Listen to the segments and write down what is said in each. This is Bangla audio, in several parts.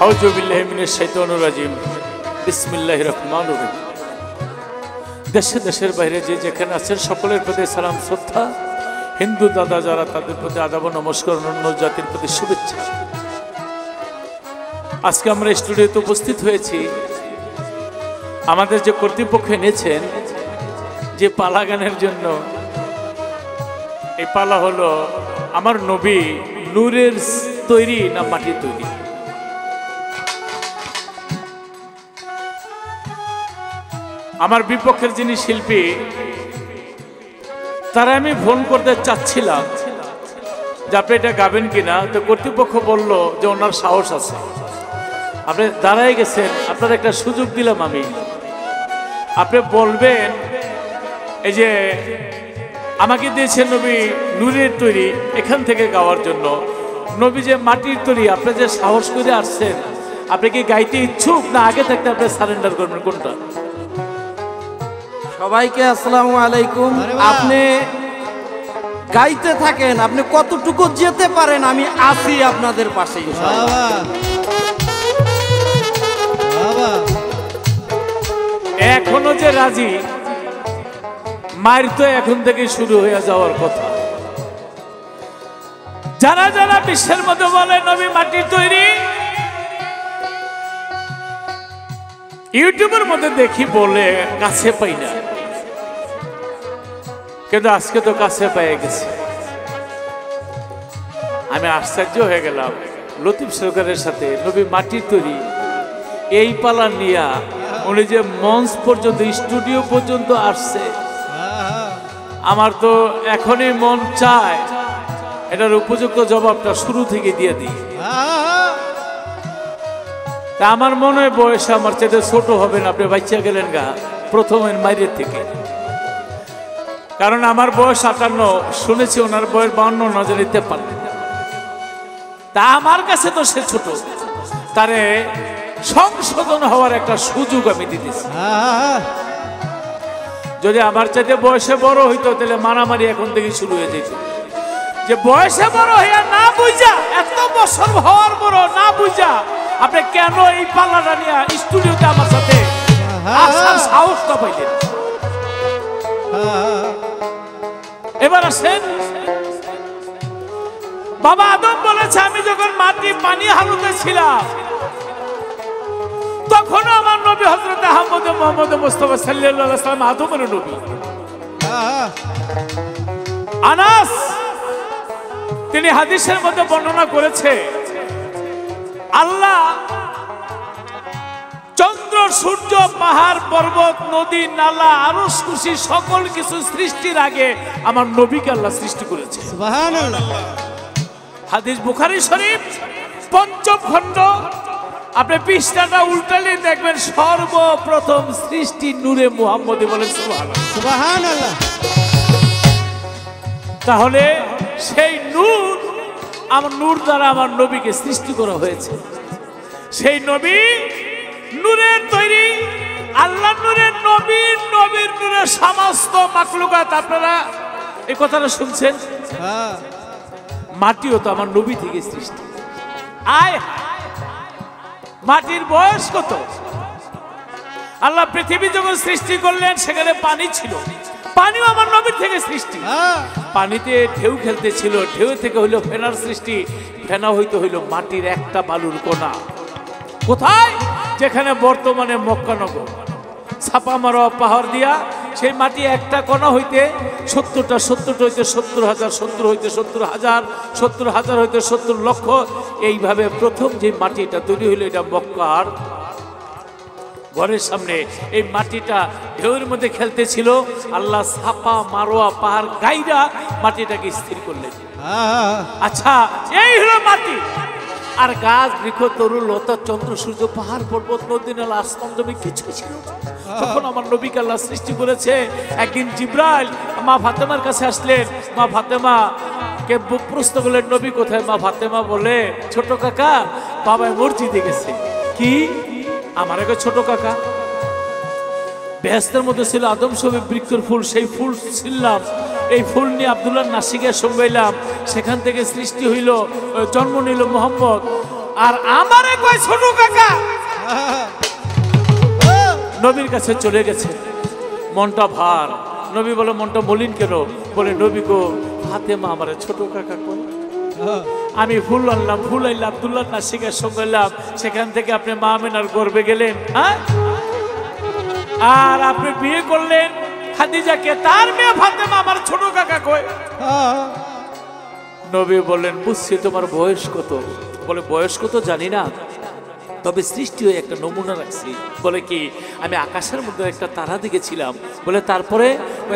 আউযু বিল্লাহি মিনাশ শাইতানির রাজিম। বিসমিল্লাহির রহমানির রহিম। দেশে দেশের বাইরে যে যেখানে আছেন সকলের প্রতি সালাম শ্রদ্ধা। হিন্দু দাদা যারা তাদের প্রতি আদাব নমস্কার, অন্য জাতির প্রতি শুভেচ্ছা। আজকে আমরা স্টুডিওতে উপস্থিত হয়েছি। আমাদের যে কর্তৃপক্ষ এনেছেন যে পালা গানের জন্য, এই পালা হলো আমার নবী নূরের তৈরি না মাটির তৈরি। আমার বিপক্ষের যিনি শিল্পী, তারা আমি ফোন করতে চাচ্ছিলাম যে আপনি এটা গাবেন কিনা। তো কর্তৃপক্ষ বলল যে ওনার সাহস আছে, আপনি দাঁড়াই গেছেন, আপনার একটা সুযোগ দিলাম আমি। আপনি বলবেন এই যে আমাকে দিয়েছেন নবী নূরের তৈরি, এখান থেকে গাওয়ার জন্য। নবী যে মাটির তৈরি, আপনি যে সাহস করে আসছেন, আপনি কি গাইতে ইচ্ছুক না আগে থাকতে আপনি সারেন্ডার করবেন, কোনটা? সবাইকে আসসালামু আলাইকুম। আপনি গাইতে থাকেন, আপনি কতটুকু যেতে পারেন, আমি আছি আপনাদের পাশে। এখনো যে রাজি, মায়ের তো এখন থেকে শুরু হয়ে যাওয়ার কথা। যারা যারা বিশ্বের মধ্যে বলে নবী মাটির তৈরি, ইউটিউবের মধ্যে দেখি বলে কাছে পাই না, কিন্তু আজকে তো কাছে পেয়ে গেছে। আমি আশ্চর্য হয়ে গেলাম লতিফ সরকারের সাথে নবী মাটির তৈরি এই পালা নিয়া উনি যে মঞ্চ পর্যন্ত, স্টুডিও পর্যন্ত আসছে। আমার তো এখনই মন চায় এটার উপযুক্ত জবাবটা শুরু থেকে দিয়ে দিই। তা আমার মনে হয় বয়স আমার চেয়ে ছোট হবে না, আপনি বাচ্চা গেলেন গা প্রথমের মাইরের থেকে। কারণ আমার বয়স 58, শুনেছি ওনার বয়স 52 নজর দিতে পারলেন। তা আমার কাছে তো সে ছোট, তারে সংশোধন হওয়ার একটা সুযোগ আমি দিতেছি। যদি আমার চাইতে বয়সে বড় হইতো তাহলে মারামারি এখন থেকে শুরু হয়ে যেত। যে বয়সে বড় হইয়া না বুঝা, এত বছর হওয়ার বড় না বুঝা, আপনি কেন এই পাল্লাটা নিয়ে স্টুডিওতে আমার সাথে আসার সাহসটা পাইলেন? এবার আসেন, বাবা আদম বলেছে আমি যখন মাটি পানি হালুতে ছিলাম তখনও আমার নবী হযরত আহমদ মুহাম্মদ মুস্তাফা সাল্লাল্লাহু আলাইহি ওয়াসাল্লাম আদমের নবী। আনাস তিনি হাদিসের মধ্যে বর্ণনা করেছে, আল্লাহ চন্দ্র, সূর্য, পাহাড়, পর্বত, নদী, নালা, আরশ, কুরসি সকল কিছু সৃষ্টির আগে আমার নবীকে আল্লাহ সৃষ্টি করেছে। সুবহানাল্লাহ। হাদিস বুখারী শরীফ ৫ম খণ্ড, আপনি পৃষ্ঠাটা উল্টালে দেখবেন সর্বপ্রথম সৃষ্টি নূরে মুহাম্মদী। বলেন সুবহানাল্লাহ। তাহলে সেই নূর, আমার নূর দ্বারা আমার নবীকে সৃষ্টি করা হয়েছে। সেই নবী নূরের তৈরি, আল্লাহ নূরের নবী, নবীর নূরের সমস্ত মাখলুকাত। আপনারা এই কথাটা শুনছেন? মাটিও তো আমার নবী থেকে সৃষ্টি। আয় মাটির বয়স কত? আল্লাহ পৃথিবী যখন সৃষ্টি করলেন সেখানে পানি ছিল, পানিও আমার নবীর থেকে সৃষ্টি। পানিতে ঢেউ খেলতে ছিল, ঢেউ থেকে হইল ফেনার সৃষ্টি, ফেনা হইতে হইল মাটির একটা বালুর কণা। কোথায়? যেখানে বর্তমানে মক্কানগর, ছাপা মারা পাহাড় দিয়া সেই মাটি একটা কণা হইতে 70টা, 70টা হইতে 70,000, 70 হইতে 70,000, 70,000 হইতে 70 লক্ষ। এইভাবে প্রথম যে মাটিটা তৈরি হইল এটা মক্কার ঘরের সামনে। এই মাটিটা ঢেউয়ের মধ্যে খেলতেছিল, আল্লাহ ছাপা মারোয়া পাহাড় গাইরা মাটিটাকে স্থির করলেন। আচ্ছা, এই হলো মাটি। আর গাছ, বৃক্ষ, তরু, লতা, চন্দ্র, সূর্য, পাহাড়, পর্বত, নদী, নালা, আসমান, জমি কিছু ছিল না। তখন আমার নবীকে আল্লাহ সৃষ্টি করেছে। একদিন জিবরাইল মা ফাতেমার কাছে আসলেন। মা ফাতেমা কে প্রশ্ন করলেন, নবী কোথায়? মা ফাতেমা বলে, ছোট কাকা বাবাই মসজিদে গেছে। কি? আমার আগে ছোট কাকা? বেহেশতের মধ্যে ছিল আদম শরীফ বৃক্ষের ফুল, সেই ফুল ছিলাম, এই ফুল নিয়ে আব্দুল্লাহ নাসিকে সঙ্গাইলাম, সেখান থেকে সৃষ্টি হইল, জন্ম নিল মোহাম্মদ। আর আমারে কয় ছোট কাকা। নবীর কাছে চলে গেছে, মনটা ভার। নবী বলে মনটা মলিন কেন? বলে নবী গো, ফাতেমা আমারে ছোট কাকা কয়। আমি ফুল আনলাম, ফুল আইলাম, আব্দুল্লাহ নাসিকের সঙ্গে এলাম, সেখান থেকে আপনি মা আমিনার গর্ভে গেলেন, হ্যাঁ, আর আপনি বিয়ে করলেন খাদিজাকে, তার মেয়ে ফাতেমা আমার ছোট কাকা কয়। নবী বললেন বুঝছি, তোমার বয়স কত? বলে বয়স কত জানি না, তবে সৃষ্টি হয়ে একটা নমুনা রাখছি। বলে কি? আমি আকাশের মধ্যে একটা তারা দেখেছিলাম। বলে তারপরে?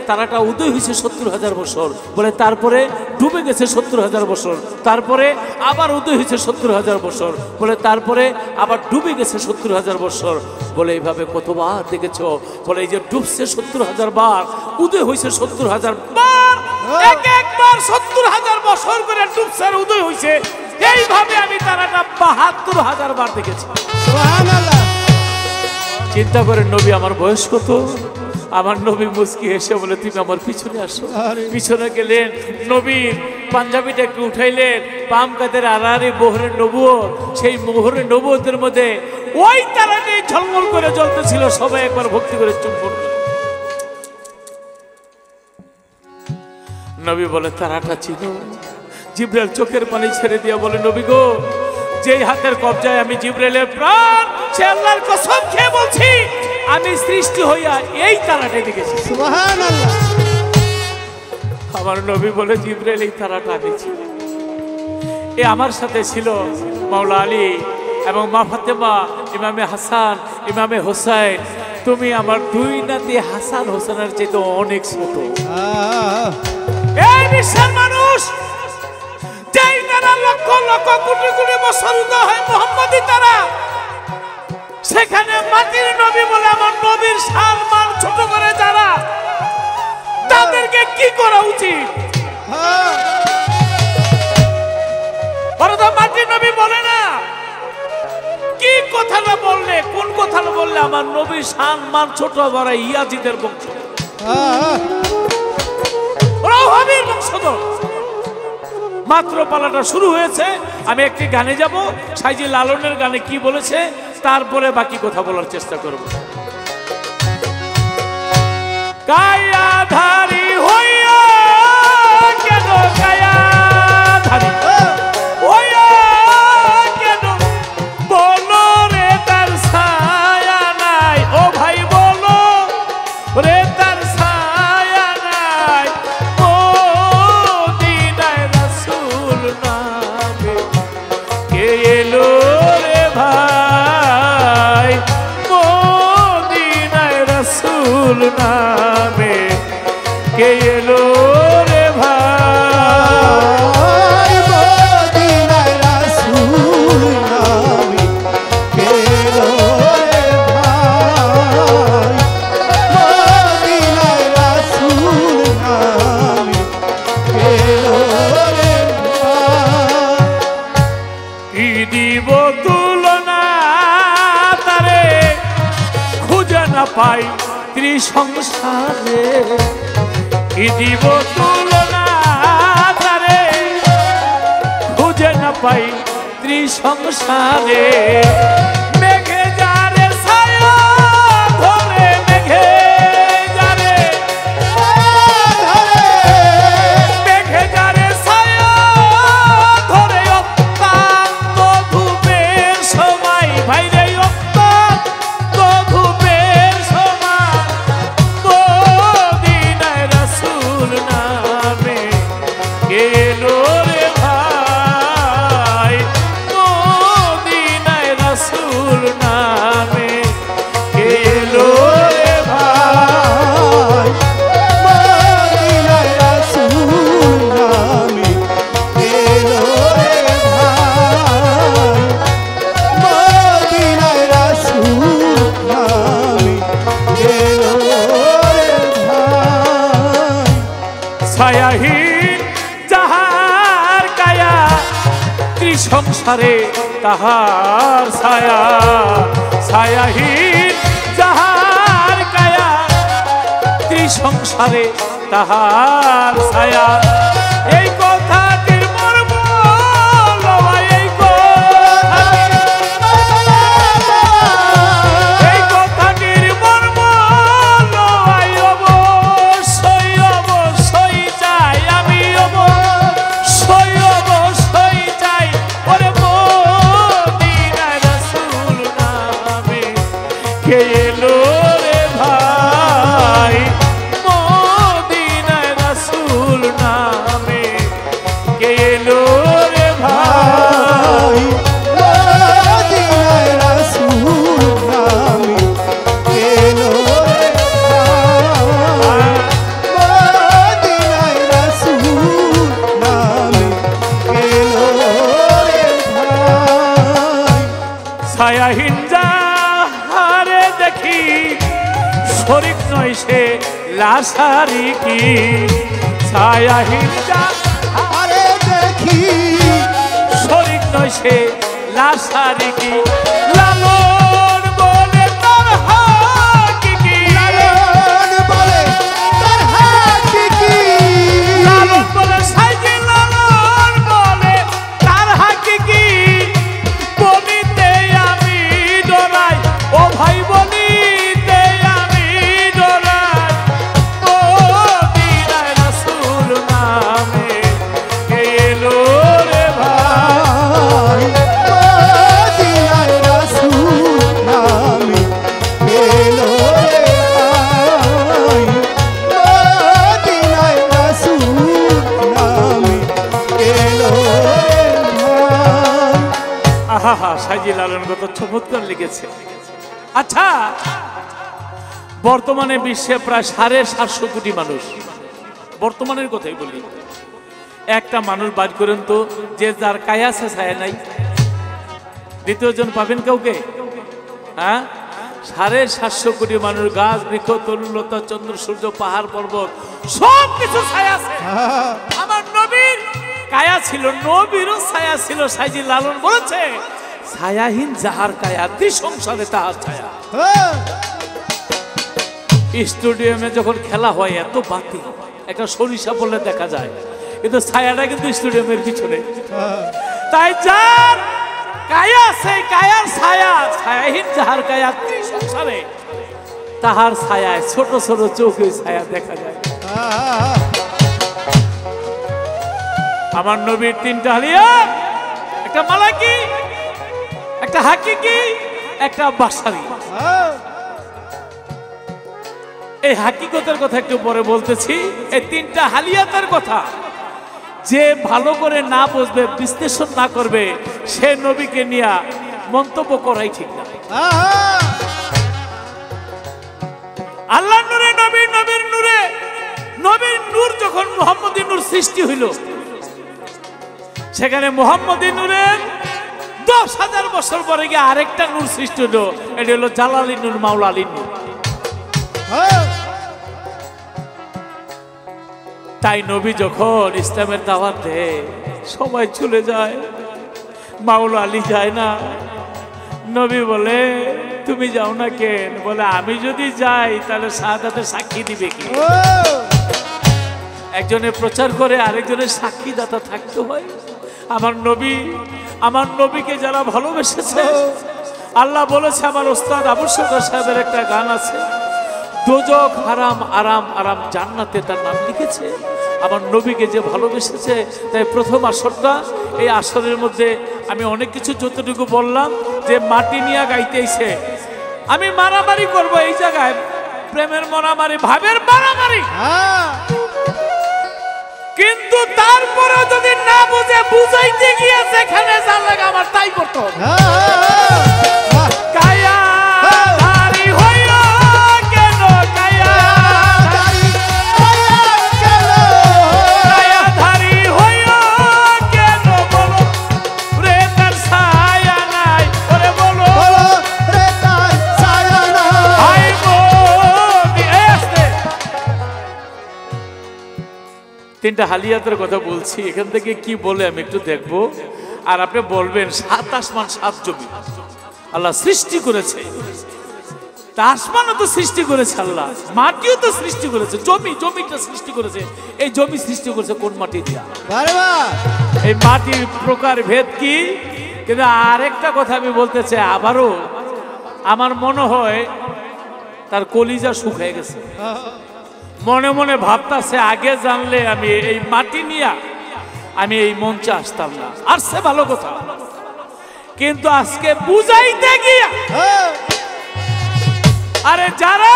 তারাটা উদয় হয়েছে 70,000 বছর। বলে তারপরে ডুবে গেছে 70,000 বছর। তারপরে আবার উদয় হয়েছে 70,000 বছর। বলে তারপরে আবার ডুবে গেছে 70,000 বছর। বলে এইভাবে কতবার দেখেছ? বলে এই যে ডুবছে 70,000 বার, উদয় হয়েছে 70,000 বার, এক একবার 70,000 বছর করে ডুবছে আর উদয় হয়েছে। এইভাবে আমি তারাটা 72,000 বার দেখেছি। চিন্তা করে নবী আমার বয়স কত? আমার নবী মুস্কি হেসে বলে তুমি আমার পিছনে আসো। পিছনে গেলেন, নবীর পাঞ্জাবিটা একটু উঠাইলেন, পাম কাদের আড়াআড়ি মোহরে নবুয়ত, সেই মোহরে নবুয়তের মধ্যে ওই তারাটি ঝলমল করে জ্বলতেছিল। সবাই একবার ভক্তি করে চুম্বন। নবী বলে তারাটা ছিল। জিব্রাইল চোখের পানি ছেড়ে দিয়ে বলে নবী গো, যেই হাতের কবজায় আমি জিব্রাইলের প্রাণ, সে আল্লাহর কসম খেয়ে বলছি আমি সৃষ্টি হইয়া এই তারাটা দেখেছি। সুবহানাল্লাহ। আমার নবী বলে জিব্রাইল এই তারাটা দেখছি। এ আমার সাথে ছিল মাওলা আলী এবং মা ফাতেমা, ইমামে হাসান, ইমামে হোসাইন। তুমি আমার দুই নাতি হাসান হোসেনের চেয়ে তো অনেক ছোট। এই বিশ্বের মানুষ যেই তারা লক্ষ লক্ষ কোটি কোটি বছর উদয় হয় মুহাম্মদী তারা, সেখানে মাটির নবী বলে আমার নবীর সম্মান ছোট করে যারা, তাদেরকে কি করা উচিত? মাটির নবী বলে না কি কথাটা বললে, কোন কথাটা বললে আমার নবীর সম্মান ছোট বড়? ইয়াজিদের বংশ, ওহাবীর বংশধর। মাত্র পালাটা শুরু হয়েছে, আমি একটি গানে যাব, সাইজি লালনের গানে কি বলেছে তারপরে বাকি কথা বলার চেষ্টা করব। কায়াধারী হইয়া কেন, কায়াধারী হইয়া কেন, বলো রে তার ছায়া নাই। ও ভাই বলো রে তার ছায়া নাই, মদিনায় রাসূল নামে কে এলো রে ভাই, মদিনায় রাসূল নামে কে এলো রে ভাই, মদিনায় রাসূল নামে কে এলো রে ভাই, মদিনায় রাসূল নামে কে এলো রে ভাই। কি দিব তুলনা তারে খুঁজে না পাই ত্রিসংসারে, কি দিব তুলনা তারে খুঁজে না পাই ত্রিসংসারে। মেঘে যারে ছায়া ধরে, মেঘে যারে, মেঘে যারে ছায়া ধরে, অত্যন্ত ধূপের সময় ভাইরে, অত্যন্ত ধূপের সময় মদিনায় রাসূল নামে কে এলো রে ভাই, মদিনায় রাসূল নামে কে এলো রে ভাই, মদিনায় রাসূল নামে কে এলো রে ভাই, মদিনায় রাসূল নামে কে এলো রে ভাই। ছায়াহীন যাহার কায়া, ত্রিসংসারে তাহার ছায়া। ছায়াহীন যাহার কায়া, ত্রিসংসারে তাহার ছায়া। এই কথাটির মর্ম লওয়া, এই কথাটির শরীক নয় সে লাশারি কি ছায়াহীন আরে দেখি শরীক নয় সে লাশারি কি লালন বলে তার হাকিকি লালন বলে তার হাকিকি লালন বলে সাইজি লালন বলে তার হাকিকি বলিতে আমি ডরাই ও ভাই বলিতে আমি ডরাই ও দিনায় রাসূল নামে এলো রে ভাই মদিনায় রাসূল নামে এলো রে ভাই মদিনায় রাসূল নামে এলো রে ভাই আহা সাইজি লালন কত চমৎকার লিখেছে। আচ্ছা, বর্তমানে বিশ্বে প্রায় 750 কোটি মানুষ, বর্তমানের কথাই বলি, একটা মানুষ বাদ করেন তো যে যার কায়া আছে ছায়া নাই, দ্বিতীয় জন পাবেন কাউকে? হ্যাঁ, 750 কোটি মানুষ, গাছ বৃক্ষ তরুলতা চন্দ্র সূর্য পাহাড় পর্বত সব কিছু ছায়া আছে। আমার নবীর কায়া ছিল, নবীরও ছায়া ছিল। সাইজি লালন বলেছে ছায়াহীন যাহার কায়া সংসারে তাহার ছায়া। স্টেডিয়ামে যখন খেলা হয় এত বাতি, একটা সরিষা বলে দেখা যায়, কিন্তু ছায়াটা কিন্তু স্টেডিয়ামের পিছনে। তাই যার কায়া সেই কায়ার ছায়া, ছায়াহীন যাহার কায়া সংসারে তাহার ছায়ায় ছোট ছোট চোখে ছায়া দেখা যায়। আমার নবীর 3টা হালিয়া, একটা মালাকি, একটা হাকিকি, একটা বাসারি। এই হাকিকতের কথা একটু পরে বলতেছি। এই 3টা হালিয়াতের কথা যে ভালো করে না বুঝবে, বিশ্লেষণ না করবে, সে নবীকে নিয়ে মন্তব্য করাই ঠিক না। আল্লাহর নূরে নবীর, নবীর নূরে, নবীর নূর যখন মুহাম্মদী নূর সৃষ্টি হইল, সেখানে মুহাম্মদী নূরের 10,000 বছর পরে গিয়ে আরেকটা নূর সৃষ্টি হলো, এটি হলো জালালী নূর, মাওলা আলী নূর। তাই নবী যখন ইসলামের দাওয়াত দেয় সবাই চলে যায়, মাওলা আলী যায় না। নবী বলে তুমি যাও না কেন? বলে আমি যদি যাই তাহলে শাহাদাতের সাক্ষী দিবে কি? একজনে প্রচার করে আরেকজনের সাক্ষীদাতা থাকতে হয়। আমার নবী, আমার নবীকে যারা ভালোবেসেছে, আল্লাহ বলেছে, আমার ওস্তাদ আবু সরকার সাহেবের একটা গান আছে, দোজখ হারাম আরাম আরাম জান্নাতে, তার নাম লিখেছে। আমার নবীকে যে ভালোবেসেছে, তাই প্রথম আসরটা, এই আসরের মধ্যে আমি অনেক কিছু যতটুকু বললাম যে মাটি নিয়ে গাইতেইছে, আমি মারামারি করব এই জায়গায়, প্রেমের মারামারি, ভাবের মারামারি, কিন্তু তারপরে যদি না বুঝে বুঝাইতে গিয়ে যেখানে যা লাগে আমার তাই করতে হবে। কায়া ধারি হইও কেন, কায়া ধারি হইও কেন, বলো রে তার ছায়া নাই, ওরে বলো রে তার ছায়া নাই। তিনটা হালিয়াতের কথা বলছি, এখান থেকে কি বলে আমি একটু দেখবো, আর আপনি বলবেন 7 আসমান 7 জমি আল্লাহ সৃষ্টি করেছে। তা আসমানও তো সৃষ্টি করেছে আল্লাহ, মাটিও তো সৃষ্টি করেছে, জমিটা সৃষ্টি করেছে। এই জমি সৃষ্টি করেছে কোন মাটি দিয়া? এই মাটির প্রকার ভেদ কি? কিন্তু আরেকটা কথা আমি বলতে চাই, আবারও আমার মনে হয় তার কলিজা শুকিয়ে গেছে, মনে মনে ভাবতাছে আগে জানলে আমি এই মাটি নিয়ে আমি এই মঞ্চে আসতাম না। আসছে ভালো কথা, কিন্তু আজকে বুঝাইতে গিয়া, আরে যারা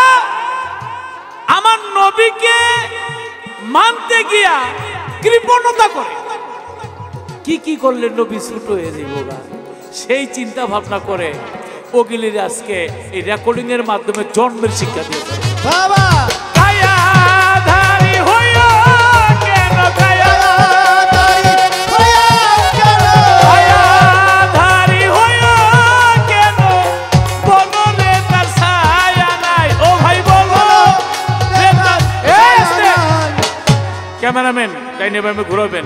আমার নবীকে মানতে গিয়া কৃপণতা করে, কি কি করলে নবী ছোট হয়ে যাইব, সেই চিন্তা ভাবনা করে ওগিলির আজকে এই রেকর্ডিং এর মাধ্যমে জন্মের শিক্ষা দিয়েছে। বাবা ক্যামেরাম্যান ডাইনে বামে ঘুরাবেন।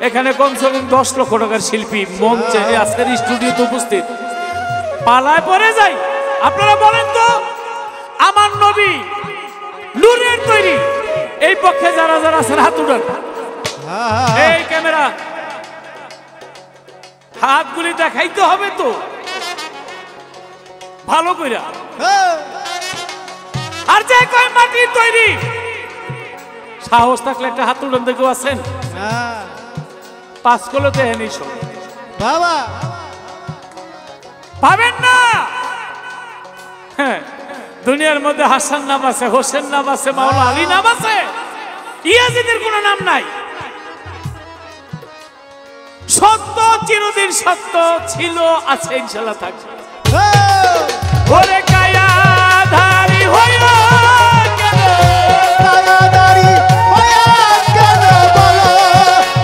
এখানে কমসে কম 10 লক্ষ টাকার শিল্পী মঞ্চে আজকের স্টুডিওতে উপস্থিত। পালায় পড়ে যাই। আপনারা বলেন তো, আমার নবী নূরের তৈরি, এই পক্ষে যারা যারা আছেন হাত উঠান। এই ক্যামেরা, হাতগুলি দেখাইতে হবে তো ভালো কইরা। আর যে কয় মাটির তৈরি, সাহস থাকলে একটা হাত উঠান। দেখো আছেন 5 কিলোতে হেনি সব বাবা পাবেন না। হ্যাঁ, দুনিয়ার মধ্যে হাসান নাম আছে, হোসেন নাম আছে, মাওলা আলী নাম আছে, ইয়াজিদের কোনো নাম নাই। সত্য চিরদিন সত্য ছিল, আছে, ইনশাআল্লাহ থাকবে। ওরে কায়াধারী হইয়া কেন, কায়াধারী হইয়া কেন বলো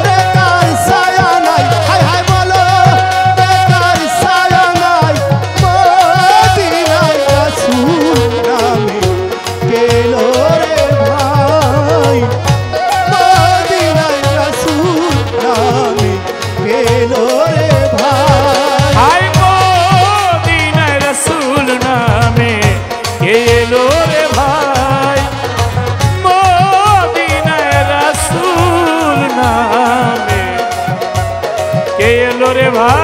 রে কার ছায়া নাই, হায় হায় বলো রে কার ছায়া নাই, মদিনায় রাসূল নামে গেল রে ভাই, মদিনায় রাসূল নামে গেল রে ভাই। আই মদিনায় রাসূল নামে গেলো রে ভাই, মদিনায় রাসূল নামে গেলো রে ভাই।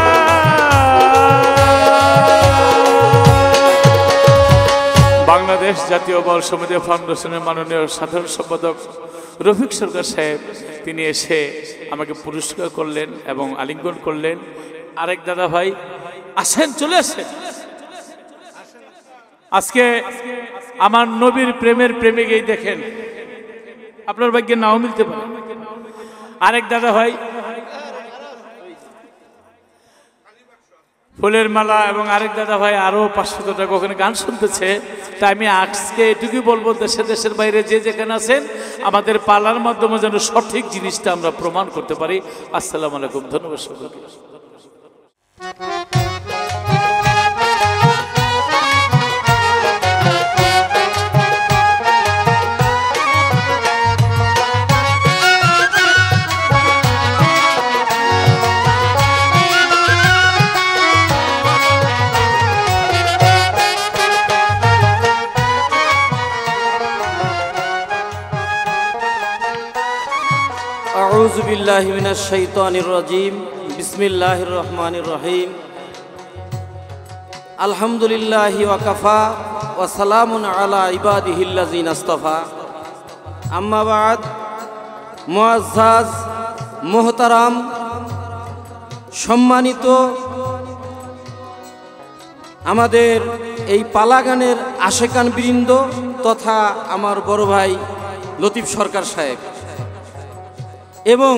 বাংলাদেশ জাতীয় বল সমিতি ফাউন্ডেশনের মাননীয় সাধারণ সম্পাদক রফিক সরকার সাহেব, তিনি এসে আমাকে পুরস্কার করলেন এবং আলিঙ্গন করলেন। আরেক দাদা ভাই আসেন, চলে আসেন। আজকে আমার নবীর প্রেমের প্রেমিক, এই দেখেন, আপনার ভাগ্যে নাও মিলতে পারে। আরেক দাদা ভাই ফুলের মালা, এবং আরেক দাদা ভাই আরো 500 টাকা ওখানে গান শুনতেছে। তাই আমি আজকে এটুকুই বলবো, দেশে দেশের বাইরে যে যেখানে আছেন, আমাদের পালার মাধ্যমে যেন সঠিক জিনিসটা আমরা প্রমাণ করতে পারি। আসসালামু আলাইকুম, ধন্যবাদ সকলকে। আউযু বিল্লাহি মিনাশ শাইতানির রাজিম। বিসমিল্লাহির রহমানির রহিম। আলহামদুলিল্লাহি ওয়া কাফা ওয়া সালামুন আলা ইবাদিহিল্লাযিনা ইসতাফা। আম্মা বাদ, মুআজ্জাজ মুহতারাম সম্মানিত আমাদের এই পালাগানের আশেকান বৃন্দ তথা আমার বড় ভাই লতিফ সরকার সাহেব এবং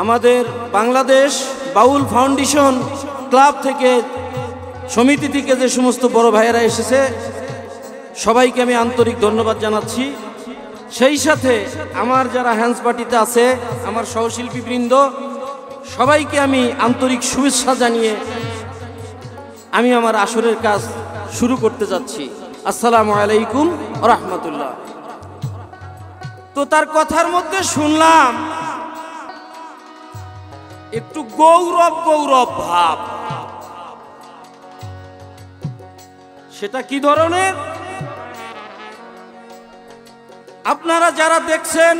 আমাদের বাংলাদেশ বাউল ফাউন্ডেশন ক্লাব থেকে, সমিতি থেকে যে সমস্ত বড় ভাইয়েরা এসেছে, সবাইকে আমি আন্তরিক ধন্যবাদ জানাচ্ছি। সেই সাথে আমার যারা হ্যান্স পার্টিতে আছে, আমার সহশিল্পীবৃন্দ, সবাইকে আমি আন্তরিক শুভেচ্ছা জানিয়ে আমি আমার আসরের কাজ শুরু করতে যাচ্ছি। আসসালামু আলাইকুম ওয়া রাহমাতুল্লাহ। তো তার কথার মধ্যে শুনলাম একটু গৌরব গৌরব ভাব। সেটা কি ধরনের? আপনারা যারা দেখছেন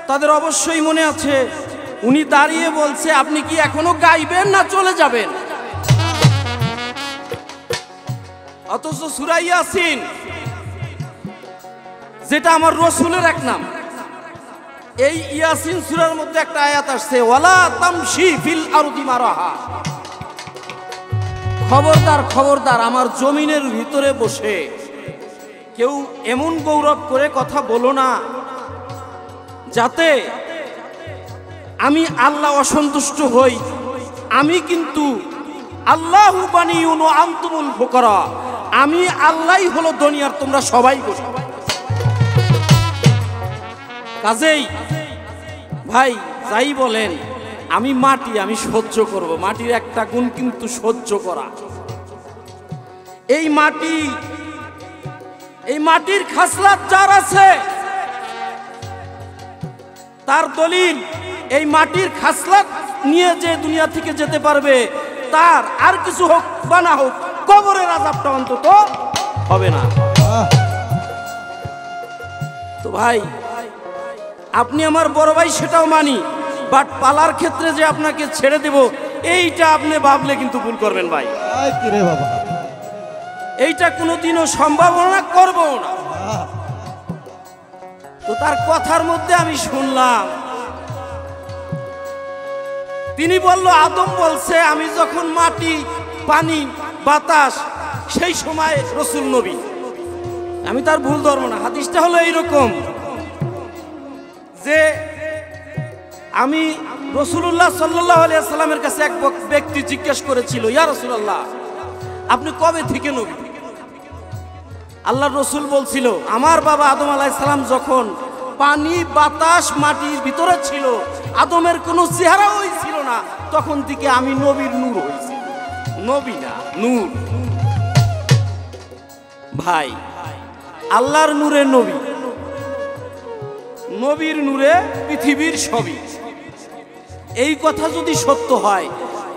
তাদের অবশ্যই মনে আছে, উনি দাঁড়িয়ে বলছে, আপনি কি এখনো গাইবেন না চলে যাবেন? অথচ সূরা ইয়াসিন, যেটা আমার রসুলের এক নাম, এই ইয়াসিন সূরার মধ্যে একটা আয়াত আসছে, ওয়ালা তামশি ফিল আরদি মারাহা। খবরদার খবরদার, আমার জমিনের ভিতরে বসে কেউ এমন গৌরব করে কথা বলো না যাতে আমি আল্লাহ অসন্তুষ্ট হই। আমি কিন্তু আল্লাহু বানিউন ওয়া আনতুমুল ফুকারা, আমি আল্লাহই হলো দুনিয়ার, তোমরা সবাই গরিব। কাজেই ভাই যাই বলেন, আমি মাটি, আমি সহ্য করব। মাটির একটা গুণ কিন্তু সহ্য করা। এই মাটির খাসলাত যার আছে, তার দলিল এই মাটির খাসলাত নিয়ে যে দুনিয়া থেকে যেতে পারবে, তার আর কিছু হোক বা না হোক কবরের আযাবটা অন্তত হবে না। তো ভাই, আপনি আমার বড় ভাই সেটাও মানি, বাট পালার ক্ষেত্রে যে আপনাকে ছেড়ে দেব এইটা আপনি ভাবলে কিন্তু ভুল করবেন ভাই। কি রে বাবা, এইটা কোনোদিনও সম্ভাবনা করবো না। তো তার কথার মধ্যে আমি শুনলাম, তিনি বলল আদম বলছে আমি যখন মাটি, পানি, বাতাস, সেই সময় রসুল নবী। আমি তার ভুল ধরবো না। হাদিসটা হলো এইরকম যে আমি রাসূলুল্লাহ সাল্লাল্লাহু আলাইহি ওয়াসাল্লামের কাছে এক ব্যক্তি জিজ্ঞেস করেছিল, ইয়া রাসূলুল্লাহ, আপনি কবে থেকে নবী? আল্লাহর রসুল বলছিল, আমার বাবা আদম আলাইহিস সালাম যখন পানি, বাতাস, মাটির ভিতরে ছিল, আদমের কোনো চেহারাই ছিল না, তখন থেকে আমি নবীর নূর হয়েছি। নবী না, নূর। ভাই, আল্লাহর নূরে নবী, নবীর নূরে পৃথিবীর সবই। এই কথা যদি সত্য হয়,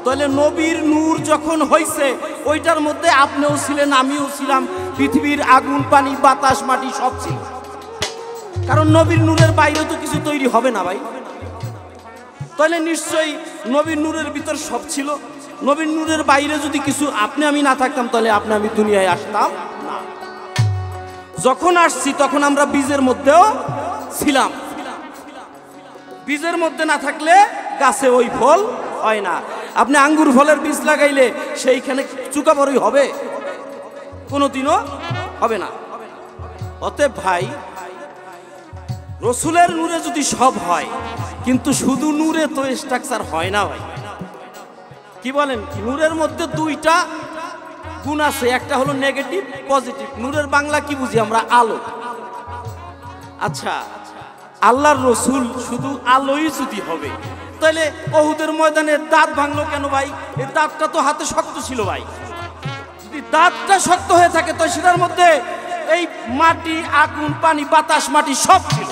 তাহলে নবীর নূর যখন হয়েছে ওইটার মধ্যে আপনিও ছিলেন, আমিও ছিলাম, পৃথিবীর আগুন, পানি, বাতাস, মাটি সব ছিল। কারণ নবীর নূরের বাইরে তো কিছু তৈরি হবে না ভাই। তাহলে নিশ্চয়ই নবীর নূরের ভিতর সব ছিল। নবীর নূরের বাইরে যদি কিছু আপনি আমি না থাকতাম, তাহলে আপনি আমি দুনিয়ায় আসতাম না। যখন আসছি তখন আমরা বীজের মধ্যেও ছিলাম। বীজের মধ্যে না থাকলে গাছে ওই ফল হয় না। আপনি আঙ্গুর ফলের বীজ লাগাইলে সেইখানে চুকা বড়ই হবে? কোনোদিনও হবে না। অতএব ভাই, রসুলের নূরে যদি সব হয়, কিন্তু শুধু নূরে তো স্ট্রাকচার হয় না ভাই। কি বলেন? নূরের মধ্যে দুইটা গুণ আছে, একটা হলো নেগেটিভ, পজিটিভ। নূরের বাংলা কি বুঝি আমরা? আলো। আচ্ছা, আল্লাহর রসুল শুধু আলোই যদি হবে, তাহলে ওহুদের ময়দানে দাঁত ভাঙলো কেন ভাই? এই দাঁতটা তো হাতে শক্ত ছিল ভাই। যদি দাঁতটা শক্ত হয়ে থাকে, তো সেটার মধ্যে এই মাটি, আগুন, পানি, বাতাস, মাটি সব ছিল।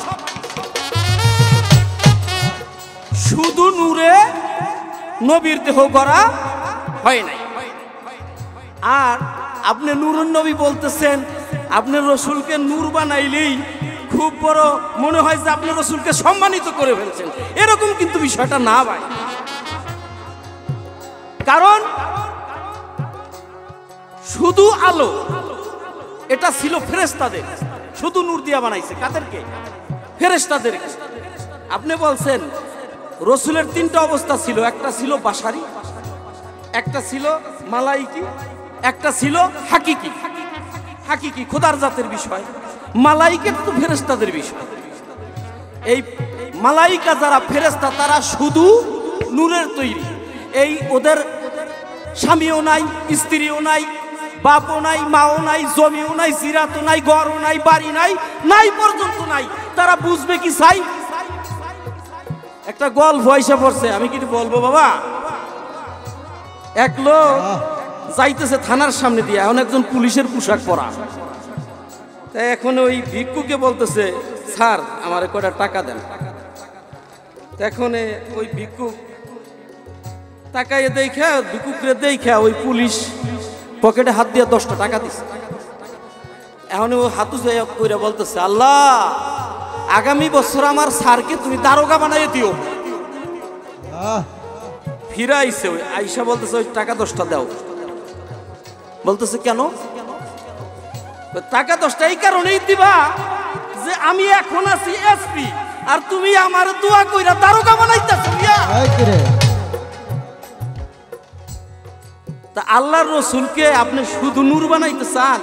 শুধু নূরে নবীর দেহ করা হয় নাই। আর আপনি নূরুন নবী বলতেছেন, আপনি রসুলকে নূর বানাইলেই খুব বড় মনে হয় যে আপনি রসুলকে সম্মানিত করে ফেলছেন। এরকম কিন্তু বিষয়টা না ভাই। কারণ শুধু আলো এটা ছিল ফেরেশতাদের, শুধু নূর দিয়া বানাইছে। কাদেরকে? ফেরেশতাদের। আপনি বলছেন রসুলের তিনটা অবস্থা ছিল, একটা ছিল বাশারি, একটা ছিল মালাইকি, একটা ছিল হাকিকি। হাকিকি খোদার জাতের বিষয়, মালাইকের তো ফেরেশতাদের বিষয়। এই মালাইকা যারা ফেরেশতা, তারা শুধু নূরের তৈরি। এই ওদের স্বামীও নাই, স্ত্রীও নাই, বাপও নাই, মাও নাই, জমিও নাই, জিরাতও নাই, ঘরও নাই, বাড়ি নাই, নাই পর্যন্ত নাই। তারা বুঝবে কি চাই? একটা গল্প এসে পড়ছে, আমি কি বলবো বাবা? এক লোক যাইতেছে থানার সামনে দিয়ে, এখন একজন পুলিশের পোশাক পরা। তাই এখন ওই ভিক্ষুকে বলতেছে, স্যার আমার কয়টা টাকা দেন। এখন ওই ভিক্ষুক তাকাইয়ে দেখা, ভিক্ষুকরে দেখা ওই পুলিশ পকেটে হাত দিয়ে 10টা টাকা দিচ্ছে। এখন ও হাতু করে বলতেছে, আল্লাহ আগামী বছর আমার স্যারকে তুমি দারোগা বানাইয়ে দিও। ফিরে আইসে, ওই আইসা বলতেছে ওই টাকা 10টা দাও। বলতেছে কেন? টাকা 10টা এই কারণেই দিবা যে আমি এখন আছি এসপি, আর তুমি আমার দোয়া কইরা দারোগা বানাইতেছো। তা আল্লাহর রসুলকে আপনি শুধু নূর বানাইতে চান?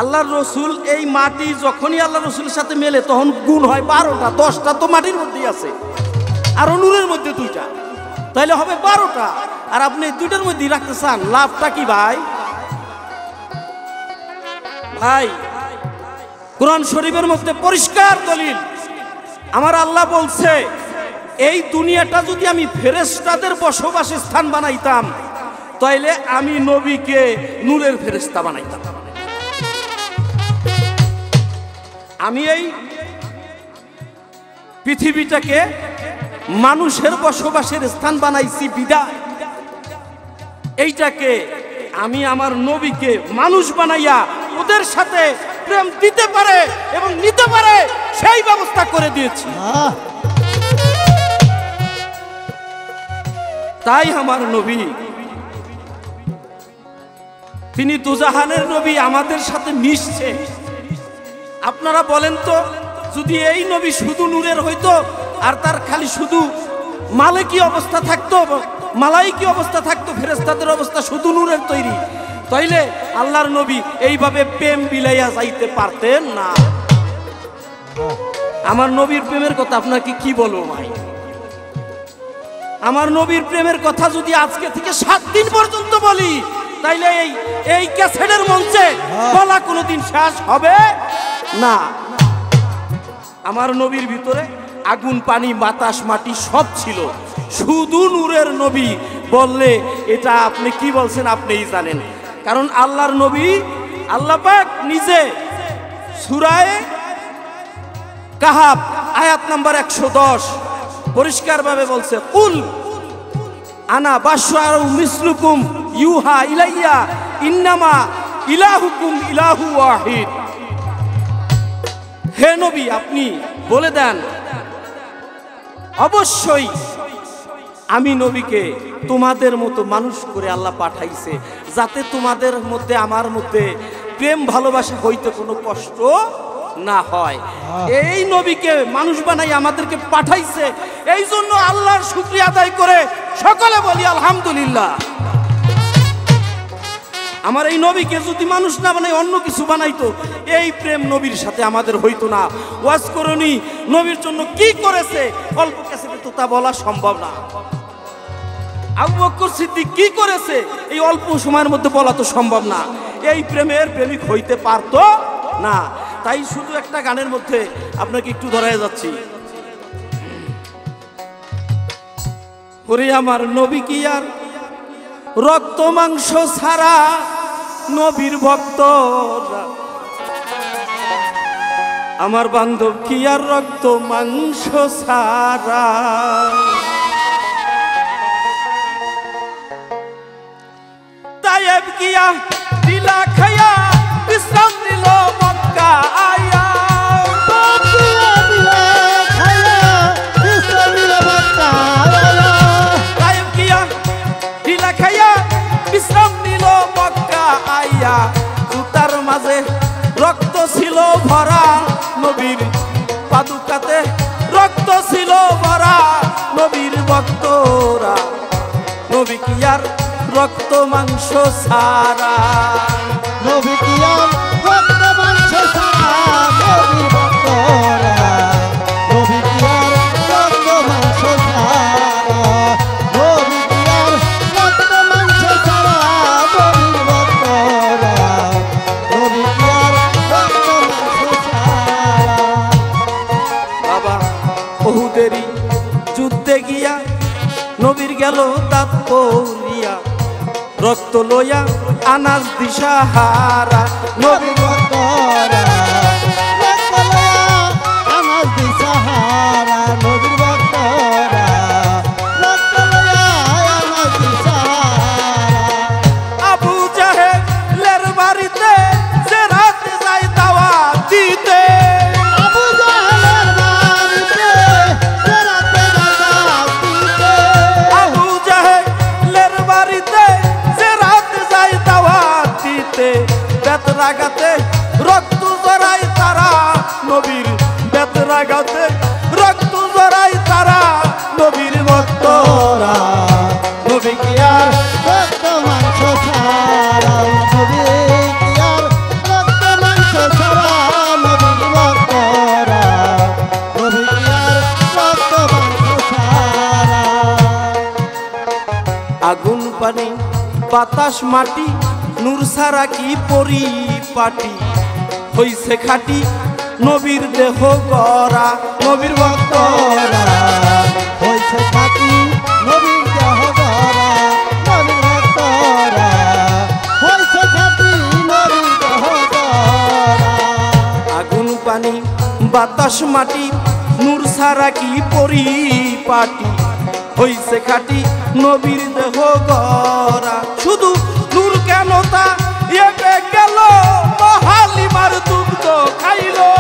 আল্লাহর রসুল এই মাটি যখনই আল্লাহ রসুলের সাথে মেলে তখন গুণ হয় 12টা। 10টা তো মাটির মধ্যেই আছে, আর নূরের মধ্যে 2টা, তাইলে হবে 12টা। আর আপনি 2টার মধ্যেই রাখতে চান, লাভটা কি ভাই? ভাই, কোরআন শরীফের মধ্যে পরিষ্কার দলিল, আমার আল্লাহ বলছে এই দুনিয়াটা যদি আমি ফেরেশতাদের বসবাসের স্থান বানাইতাম, তাইলে আমি নবীকে নূরের ফেরেশতা বানাইতাম। আমি এই পৃথিবীটাকে মানুষের বসবাসের স্থান বানাইছি বিদায় এইটাকে আমি আমার নবীকে মানুষ বানাইয়া ওদের সাথে প্রেম দিতে পারে এবং নিতে পারে সেই ব্যবস্থা করে দিয়েছি। তাই আমার নবী, তিনি দুজাহানের নবী, আমাদের সাথে মিশছে। আপনারা বলেন তো, যদি এই নবী শুধু নূরের হইতো আর তার খালি শুধু মালে কি অবস্থা থাকতো, মালাই কি অবস্থা থাকতো, ফেরেশতাদের অবস্থা শুধু নূরের তৈরি, তাইলে আল্লাহর নবী এইভাবে প্রেম বিলাইয়া যাইতে পারতেন না। আমার নবীর প্রেমের কথা আপনাকে কি বলবো ভাই? আমার নবীর প্রেমের কথা যদি আজকে থেকে 7 দিন পর্যন্ত বলি, তাইলে এই ক্যাসেটের মঞ্চে বলা কোনোদিন শেষ হবে না। আমার নবীর ভিতরে আগুন, পানি, বাতাস, মাটি সব ছিল, শুধু নূরের নবী বললে এটা আপনি কি বলছেন আপনিই জানেন। কারণ আল্লাহর নবী, আল্লাহ পাক নিজে সূরা কাহাফ আয়াত নাম্বার 110 পরিষ্কারভাবে বলছে, কুল আনা বাশারু মিসলুকুম ইউহা ইলাইয়া ইন্নামা ইলাহুকুম ইলাহু ওয়াহিদ। হে নবী, আপনি বলে দেন, অবশ্যই আমি নবীকে তোমাদের মতো মানুষ করে আল্লাহ পাঠাইছে, যাতে তোমাদের মধ্যে আমার মধ্যে প্রেম ভালোবাসা হইতে কোনো কষ্ট না হয়। এই নবীকে মানুষ বানাই আমাদেরকে পাঠাইছে, এই জন্য আল্লাহর শুকরিয়া আদায় করে সকলে বলি আলহামদুলিল্লাহ। আমার এই নবীকে যদি মানুষ না বানাই অন্য কিছু বানাইতো, এই প্রেম নবীর সাথে আমাদের হইতো না। ওয়াজ করনি নবীর জন্য কি করেছে অল্প ক্যাসেটে তো তা বলা সম্ভব না। আবু বকর সিদ্দিক কি করেছে এই অল্প সময়ের মধ্যে বলা তো সম্ভব না। এই প্রেমের প্রেমিক হইতে পারতো না। তাই শুধু একটা গানের মধ্যে আপনাকে একটু ধরায় যাচ্ছি, ওরে আমার নবী কি আর রক্ত মাংস ছাড়া, নবীর ভক্তরা আমার বান্ধব কি আর রক্ত মাংস ছাড়া। তায়েব গিয়া দিলা খায়া বিশ্রাম নিল মক্কা আয়া। তায়েব গিয়া দিলা খায়া বিশ্রাম নিল মক্কা আইয়া। জুতার মাঝে রক্ত ছিল ভরা, নবীর পাদুকাতে রক্ত ছিল ভরা। নবীর ভক্তরা নবী কি আর রক্ত মাংস ছাড়া, নবী কি আর রক্ত মাংস ছাড়া, নবীর ভক্তরা নবী কি আর রক্ত মাংস ছাড়া, নবী কি আর রক্ত মাংস ছাড়া, নবীর ভক্তরা নবী কি আর রক্ত মাংস ছাড়া। বাবা বহুদেরই যুদ্ধে গিয়া নবীর গেল দাঁত পড়িয়া, রক্ত লইয়া আনাজ দিশাহারা। নবীর ভক্তরা রক্ত লইয়া আনাজ দিশাহারা, নবীর ভক্তরা রক্ত লইয়া আনাজ দিশাহারা। আবু জাহেলের বাড়িতে যে রাতে যায় দাওয়াত দিতে, আবু জাহেলের বাড়িতে যে রাতে দাওয়াত দিতে, আবু জাহেলের বাড়িতে যে রাতে যায় দাওয়াত দিতে। বেতরাগাতে রক্ত জড়াই তারা, নবীর বেতরাগাতে রক্ত জড়াই তারা। নবীর ভক্তরা নবী কি আর রক্ত মাংস ছাড়া, নবী কি আর রক্ত মাংস ছাড়া, নবীর ভক্তরা নবী কি আর রক্ত মাংস ছাড়া। আগুন পানি বাতাস মাটি নূর সারা কি পরিপাটি, হইছে খাটি নবীর দেহ গড়া। নবীর ভক্তরা হইছে খাঁটি নবীর দেহ গড়া, নবীর ভক্তরা হইছে খাঁটি নবীর দেহ গড়া। আগুন পানি বাতাস মাটি নূর সারা কি পরিপাটি হইছে খাটি নবীর দেহ গড়া শুধু নূর কেন তা এবে গেল মহালিমার দুগ্ধ খাইলো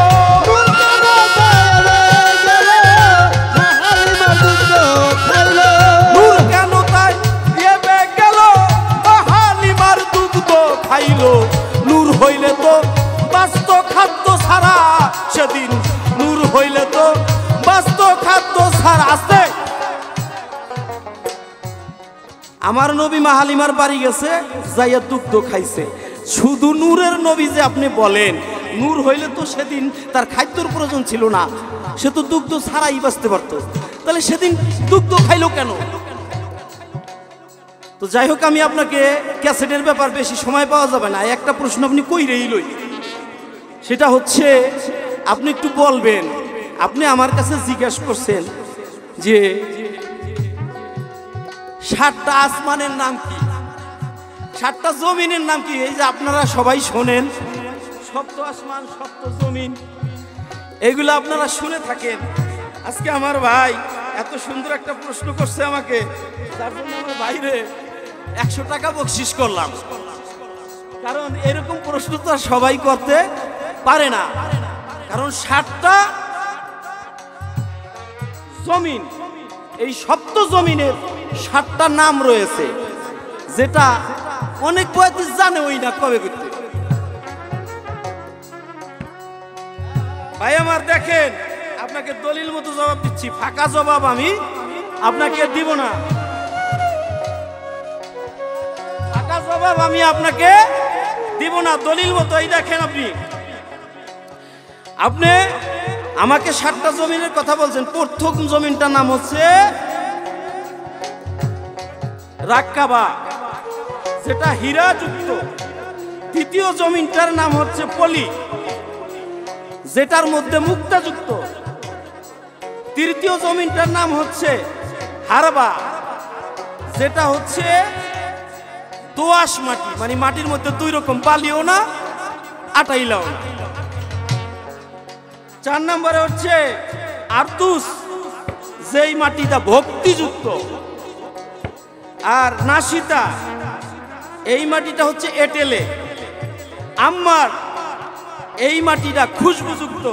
নূর কেন তাই এবে গেল মহালিমার দুগ্ধ খাইলো নূর হইলে তো বাস্ত খাদ্য ছাড়া সেদিন নূর হইলে তো বাস্ত খাদ্য ছাড়া আসতে আমার নবী মাহালিমার বাড়ি গেছে যাইয়া দুগ্ধ খাইছে শুধু নূরের নবী যে আপনি বলেন নূর হইলে তো সেদিন তার খাদ্যর প্রয়োজন ছিল না সে তো দুগ্ধ ছাড়াই বাঁচতে পারতো তাহলে সেদিন দুগ্ধ খাইলো কেন তো যাই হোক আমি আপনাকে ক্যাসেটের ব্যাপার বেশি সময় পাওয়া যাবে না একটা প্রশ্ন আপনি কইরেই লই সেটা হচ্ছে আপনি একটু বলবেন আপনি আমার কাছে জিজ্ঞাসা করছেন যে 7টা আসমানের নাম কি 7টা জমিনের নাম কি এই যে আপনারা সবাই শোনেন সপ্ত আসমান সপ্ত জমিন এগুলো আপনারা শুনে থাকেন আজকে আমার ভাই এত সুন্দর একটা প্রশ্ন করছে আমাকে তার জন্য আমার ভাইরে 100 টাকা বকশিশ করলাম কারণ এরকম প্রশ্ন তো সবাই করতে পারে না কারণ 7টা জমিন এই সপ্ত জমিনের 7টা নাম রয়েছে যেটা অনেক বয়স জানে ওই না কবে করতে ভাই আমার দেখেন আপনাকে দলিল মতো জবাব দিচ্ছি ফাঁকা জবাব আমি আপনাকে দিব না ফাঁকা জবাব আমি আপনাকে দিব না দলিল মতো এই দেখেন আপনি আমাকে 7টা জমিনের কথা বলছেন প্রথম জমিনটার নাম হচ্ছে রাক্কাবা যেটা হীরা যুক্ত দ্বিতীয় জমিনটার নাম হচ্ছে পলি যেটার মধ্যে মুক্তা যুক্ত তৃতীয় জমিনটার নাম হচ্ছে হারবা যেটা হচ্ছে দোআঁশ মাটি মানে মাটির মধ্যে 2 রকম বালিও না আটাইলাও না 4 নম্বরে হচ্ছে আরতুস যেই মাটিটা ভক্তিযুক্ত আর নাসিতা এই মাটিটা হচ্ছে এটেলে আম্মার এই মাটিটা খুশবুযুক্ত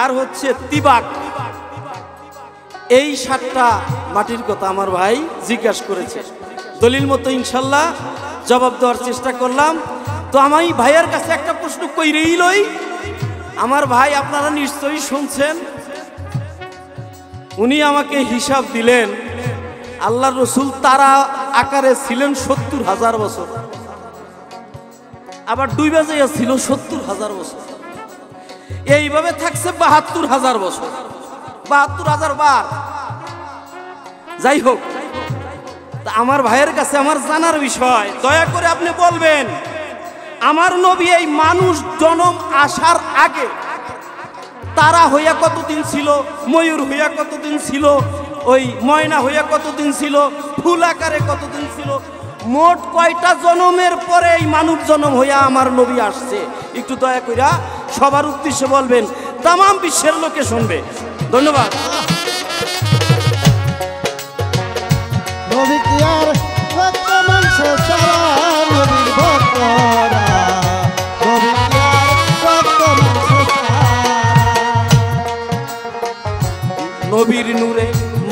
আর হচ্ছে তিবাক এই 7টা মাটির কথা আমার ভাই জিজ্ঞাসা করেছে দলিল মতো ইনশাল্লাহ জবাব দেওয়ার চেষ্টা করলাম তো আমি ভাইয়ের কাছে একটা প্রশ্ন কইরেই লই আমার ভাই আপনারা নিশ্চয়ই শুনছেন উনি আমাকে হিসাব দিলেন আল্লাহর রাসূল তারা আকারে ছিলেন 70,000 বছর আবার ডুইবা যাইয়া ছিল 70,000 বছর এইভাবে থাকছে 72,000 বছর 72,000 বার যাই হোক আমার ভাইয়ের কাছে আমার জানার বিষয় দয়া করে আপনি বলবেন আমার নবী এই মানুষ জন্ম আসার আগে তারা হইয়া কতদিন ছিল ময়ূর হইয়া কতদিন ছিল ওই ময়না হইয়া কতদিন ছিল ফুল আকারে কতদিন ছিল মোট কয়টা জন্মের পরে এই মানব জন্ম হইয়া আমার নবী আসছে একটু দয়া কইরা সবার উদ্দেশ্যে বলবেন তাম বিশ্বের লোকে শুনবে ধন্যবাদ নবী কি আর ভক্ত মাংস ছাড়া নবীর ভক্তরা নবী কি আর ভক্ত মাংস ছাড়া নবীর নূরে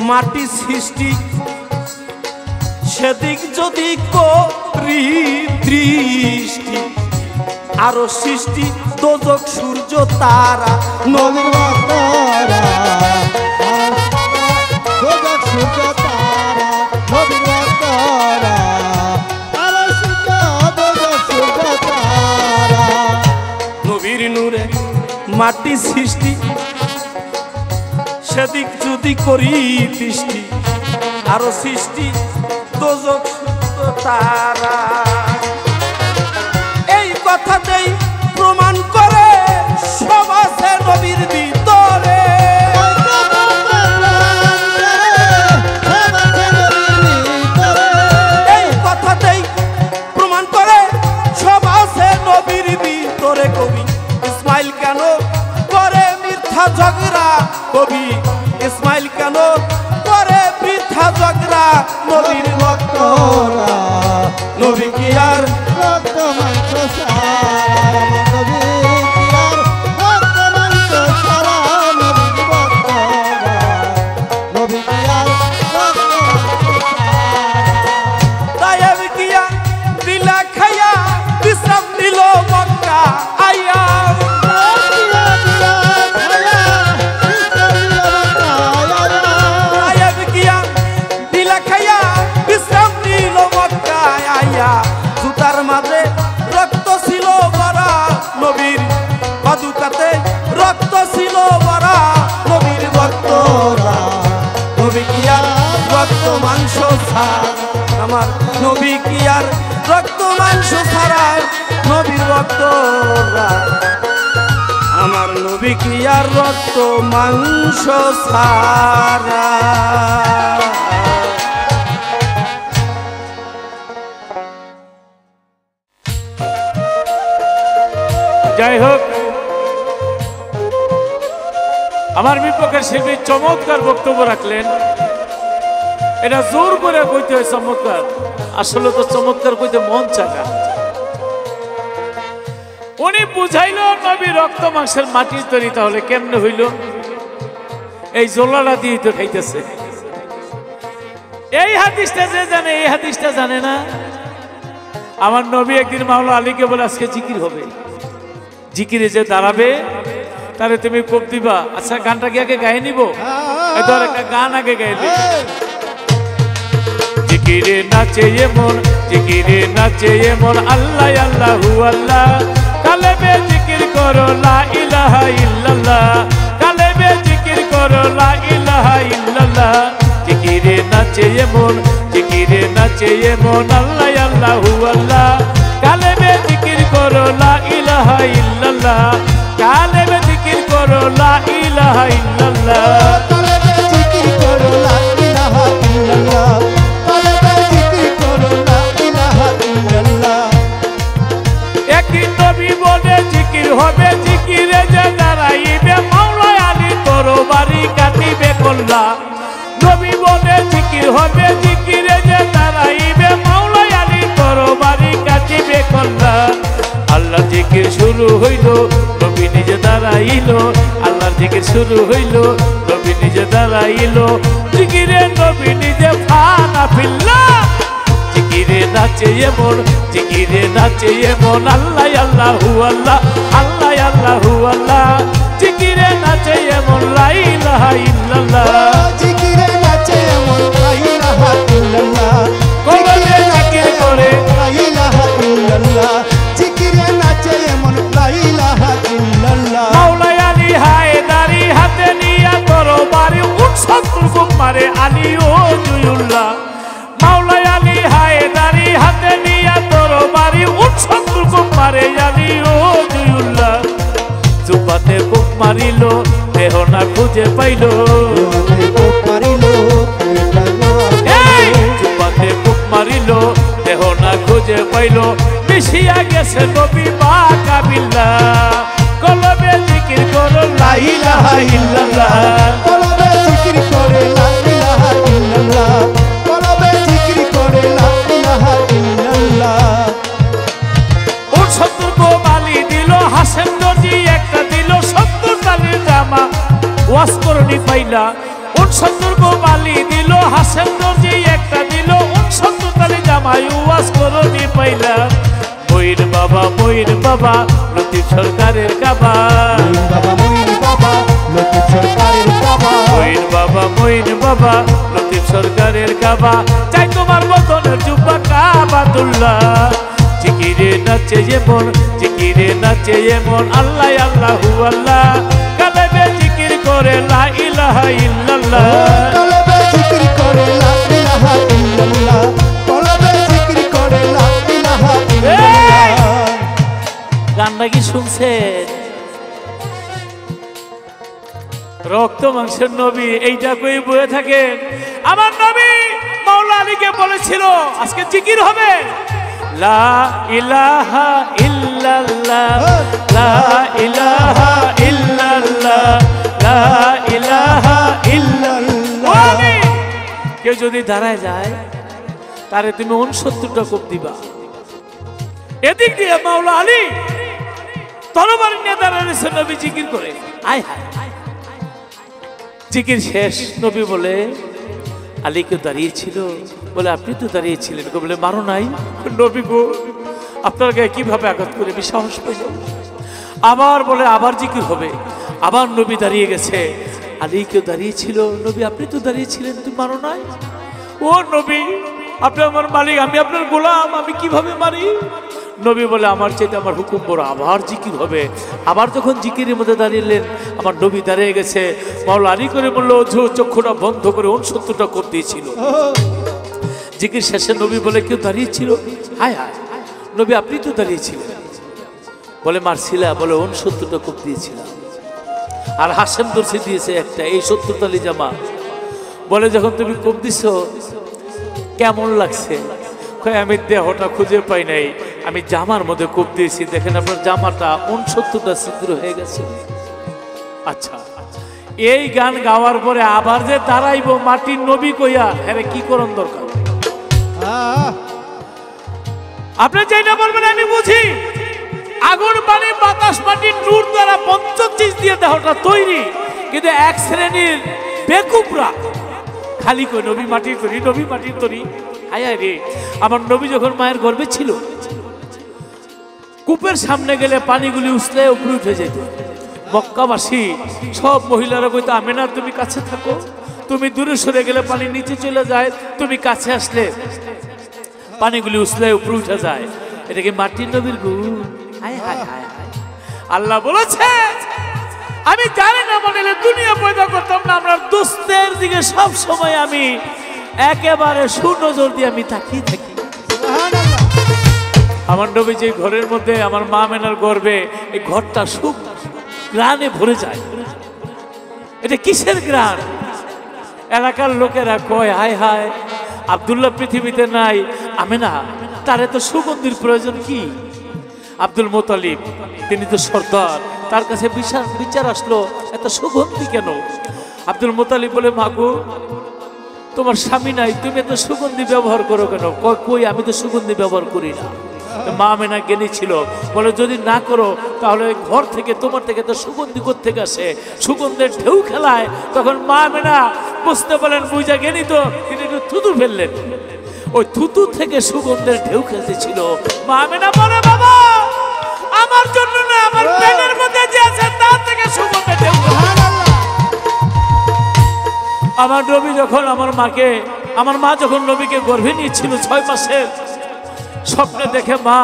মাটি সৃষ্টি সেদিক যদি করি দৃষ্টি আরো সৃষ্টি দোজক সূর্য তারা নবীর ভক্তরা দোজক সূর্য তারা নবীর ভক্তরা আলো সূর্য দোজক সূর্য তারা নবীর নূরে মাটি সৃষ্টি সেদিক যদি করি দৃষ্টি আরো সৃষ্টি দোজক সূর্য তারা এই কথাতেই প্রমাণ করে সব আছে নবীর ভিতরে এই কথাতেই প্রমাণ করে সব আছে নবীর ভিতরে কবি ইসমাইল কেন করে মিথ্যা ঝগড়া কবি ইসমাইল কেন করে বৃথা ঝগড়া নবীর ভক্তরা নবী কি আর রক্ত মাংস সারা নবী কি আর রক্ত মাংস সারা নবীর ভক্তরা নবী কি আর রক্ত মাংস তায়েব গিয়া দিলা খায়া বিশ্রাম নিল মক্কা আইয়া তায়েব গিয়া দিলা খায়া বিশ্রাম নিল মক্কা আইয়া জুতার মাঝে রক্ত ছিল ভরা নবীর পাদুকাতে রক্ত ছিল ভরা নবীর ভক্তরা নবী কি আর রক্ত মাংস ছাড়া আমার নবী কি আর রক্ত মাংস ছাড়া নবীর ভক্তরা আমার নবী কি আর রক্ত মাংস ছাড়া যাই হোক, আমার বিপক্ষের শিল্পী চমৎকার বক্তব্য রাখলেন। এটা জোর করে কইতে হয় চমৎকার, আসলে তো চমৎকার কইতে মন চাকা। উনি বুঝাইল নবী রক্ত মাংসের মাটির তৈরি, তাহলে কেমনে হইল? এই জোলাটা দিয়ে তো খাইতেছে। এই হাদিসটা যে জানে, এই হাদিসটা জানে না। আমার নবী একদিন মাওলা আলীকে বলে আজকে জিকির হবে, জিকিরে যে দাঁড়াবে তাহলে তুমি কোপ দিবা। আচ্ছা গানটা কি আগে গায়ে নিব? ধর একটা গান আগে গায়ে নিব। জিকিরে নাচে এমন, জিকিরে নাচে এমন, আল্লাহ আল্লাহু আল্লাহ। কালেবে জিকির করো লা ইলাহা ইল্লাল্লাহ, কালেবে জিকির করো লা ইলাহা ইল্লাল্লাহ। জিকিরে নাচে এমন, জিকিরে নাচে এমন, আল্লাহ আল্লাহু আল্লাহ। কালেবে জিকির করো লা ইলাহা ইল্লাল্লাহ, কালেবে জিকির করো লা ইলাহা ইল্লাল্লাহ। কালেবে জিকির করো লা ইলাহা ইল্লাল্লাহ, কালেবে জিকির করো লা ইলাহা ইল্লাল্লাহ। একদিন নবী বলে জিকির হবে, জিকিরে যে দাঁড়াইবে মাওলা আলী তরবারি কাটিবে কল্লা। নবী বলে জিকির হবে, জিকিরে যে দাঁড়াইবে মাওলা আলী তরবারি কাটিবে কল্লা। আল্লাহ জিকির শুরু হইল, নবী নিজে দাঁড়াইল। আল্লাহ জিকির শুরু হইল, নবী নিজে দাঁড়াইল। জিকিরে নবী নিজে ফানা ফিল্লা। জিকিরে নাচে এমন, জিকিরে নাচে এমন, আল্লাহ আল্লাহু আল্লাহ, আল্লাহ আল্লাহু আল্লাহ। জিকিরে নাচে এমন, লা ইলাহা ইল্লাল্লাহ। জিকিরে নাচে এমন, লা ইলাহা ইল্লাল্লাহ। কলবে জিকির করে লা ইলাহা ইল্লাল্লাহ, জিকিরে নাচে এমন, লা ইলাহা ইল্লাল্লাহ। মাওলা আলী হায়দারি হাতে নিয়া তরবারি উঠ শত্রু খুব মারে আলী ও জুয়ুল্লাহ। মাওলা আলী হায়দারি হাতে নিয়া তরবারি উঠ শত্রু খুব মারে আলী ও জুয়ুল্লাহ। জুবাতে বুক মারিল, দেহ না খুঁজে পাইল। এই জুবাতে বুক মারিল, দেহ না খুঁজে পাইল। মিশিয়া গেছে নবী মা কাবিল্লা। কলবে জিকির করো লা ইলাহা ইল্লাল্লাহ। কলবে জিকির করে লা ইলাহা ইল্লাল্লাহ, কলবে জিকির করে লা ইলাহা ইল্লাল্লাহ। ওর ৭০ গোমালি দিল, হাসেন দর্জি একটা দিল ৭০ তালির জামা। ওয়াজ করনি পাইলা। ওর ৭০ গোমালি দিল, হাসেন দর্জি একটা দিল ৭০ তালির জামা। ওয়াজ করনি পাইলা। মইন বাবা, মইন বাবা, লতিফ সরকারের কাবা। বাবা মইন বাবা, লতিফ সরকারের কাবা। মইন বাবা, মইন বাবা, লতিফ সরকারের কাবা। চাই তোমার মতনের জুব্বা কাবাতুল্লাহ। জিকিরে নাচে এমন, জিকিরে নাচে এমন, আল্লাহ আল্লাহু আল্লাহ। কালেবে জিকির করে লা ইলাহা ইল্লাল্লাহ। কলবে জিকির করে লা ইলাহা ইল্লাল্লাহ, কলবে জিকির করে লা ইলাহা ইল্লাল্লাহ। গানটা কি শুনছেন? রক্ত মাংসের নবী এইটা কই বয়ে থাকেন। আমার নবী মাওলা আলীকে বলেছিল আজকে জিকির হবে, লা ইলাহা ইল্লাল্লাহ, লা ইলাহা ইল্লাল্লাহ, লা ইলাহা কেউ যদি দাঁড়ায় যায় তারে তুমি 69টা কোপ দিবা। এদিক দিয়ে মাওলা আলী তরবারি নিয়ে দাঁড়াইছে, নবী জিকির করে। আয় হায়, জিকির শেষ, নবী বলে আলী কেউ দাঁড়িয়েছিল? বলে আপনি তো দাঁড়িয়েছিলেন। বলে মারো নাই? নবী গো আপনার গায়ে কিভাবে আঘাত করে আমি সাহস পাইল। আবার বলে আবার জিকির হবে। আবার নবী দাঁড়িয়ে গেছে, আলী কেউ দাঁড়িয়েছিল? নবী আপনি তো দাঁড়িয়েছিলেন, তুমি মারো নাই? ও নবী আপনি আমার মালিক, আমি আপনার গোলাম, আমি কিভাবে মারি? নবী বলে আমার চেয়ে আমার হুকুম বড়। আবার জিকির হবে। আবার যখন জিকিরের মধ্যে দাঁড়িয়েলেন, আমার নবী দাঁড়িয়ে গেছে। মাওলা আলী করে বললো চক্ষুটা বন্ধ করে 69টা কোপ দিয়েছিল। জিকির শেষে নবী বলে কেউ দাঁড়িয়েছিল? হায় হায়, নবী আপনি তো দাঁড়িয়েছিলেন। বলে মারছিলা? বলে 69টা কোপ দিয়েছিলাম। আর হাসেম দর্শি দিয়েছে একটা, এই 70 তালি জামা। বলে যখন তুমি কোপ দিছ কেমন লাগছে? আমি দেহটা খুঁজে পাই নাই, আমি জামার মধ্যে কোপ দিয়েছি, দেখেন আপনার জামাটা 69টা ছিদ্র হয়ে গেছে। আচ্ছা, এই গান গাওয়ার পরে আবার যে দাঁড়াইব মাটির নবী কইয়া, হ্যাঁ কি করণ দরকার? আপনি যেটা বলবেন আমি বুঝি। আগুন পানি বাতাস মাটির নূর দ্বারা পঞ্চচিজ দিয়ে দেহটা তৈরি, কিন্তু এক শ্রেণীর বেকুবরা খালি কই নবী মাটির তৈরি, নবী মাটির তৈরি। হায় হায় রে, আমার নবী যখন মায়ের গর্ভে ছিল, কূপের সামনে গেলে পানিগুলি উছলে উপরে উঠে যেত। মক্কাবাসী সব মহিলারা কইতো আমেনা তুমি কাছে থাকো, তুমি দূরে সরে গেলে পানি নিচে চলে যায়, তুমি কাছে আসলে পানিগুলি উছলে উপরে উঠে যায়। এটা কি মাটির নবীর গুণ? হায় হায় হায় হায়। আল্লাহ বলেছে আমি জানি না মনে দুনিয়া পয়দা করতাম না, আমরা দোস্তের দিকে সব সময় আমি একেবারে সুনজর দিয়ে আমি তাকিয়ে থাকি। আমার নবী যে ঘরের মধ্যে আমার মা মেনার গর্বে, এই ঘরটা সুখ গ্রানে ভরে যায়। এটা কিসের গ্রান? এলাকার লোকেরা কয় হায় হায় আব্দুল্লাহ পৃথিবীতে নাই, আমেনা তার এত সুগন্ধির প্রয়োজন কি? আব্দুল মোতালিব তিনি তো সর্দার, তার কাছে বিচার আসলো এত সুগন্ধি কেন? আব্দুল মোতালিব বলে মাগো তোমার স্বামী নাই, তুমি এত সুগন্ধি ব্যবহার করো কেন? কই আমি তো সুগন্ধি ব্যবহার করি না। মা মেনা জ্ঞানী ছিল, বলে যদি না করো তাহলে ঘর থেকে তোমার থেকে তো সুগন্ধি কোত্থেকে আসে? সুগন্ধের ঢেউ খেলায়। তখন মা মেনা বুঝতে পারলেন, বুঝা জ্ঞানী তো, তিনি একটু থুতু ফেললেন। ওই থুতু থেকে সুগন্ধের ঢেউ খেলতেছিল। মা মেনা বলে বাবা আমার জন্য না, আমার পেটের মধ্যে যে আছে তার থেকে সুগন্ধের ঢেউ। আমার নবী যখন আমার মা যখন নবীকে গর্ভে নিয়েছিল 6 মাসের, স্বপ্নে দেখে মা,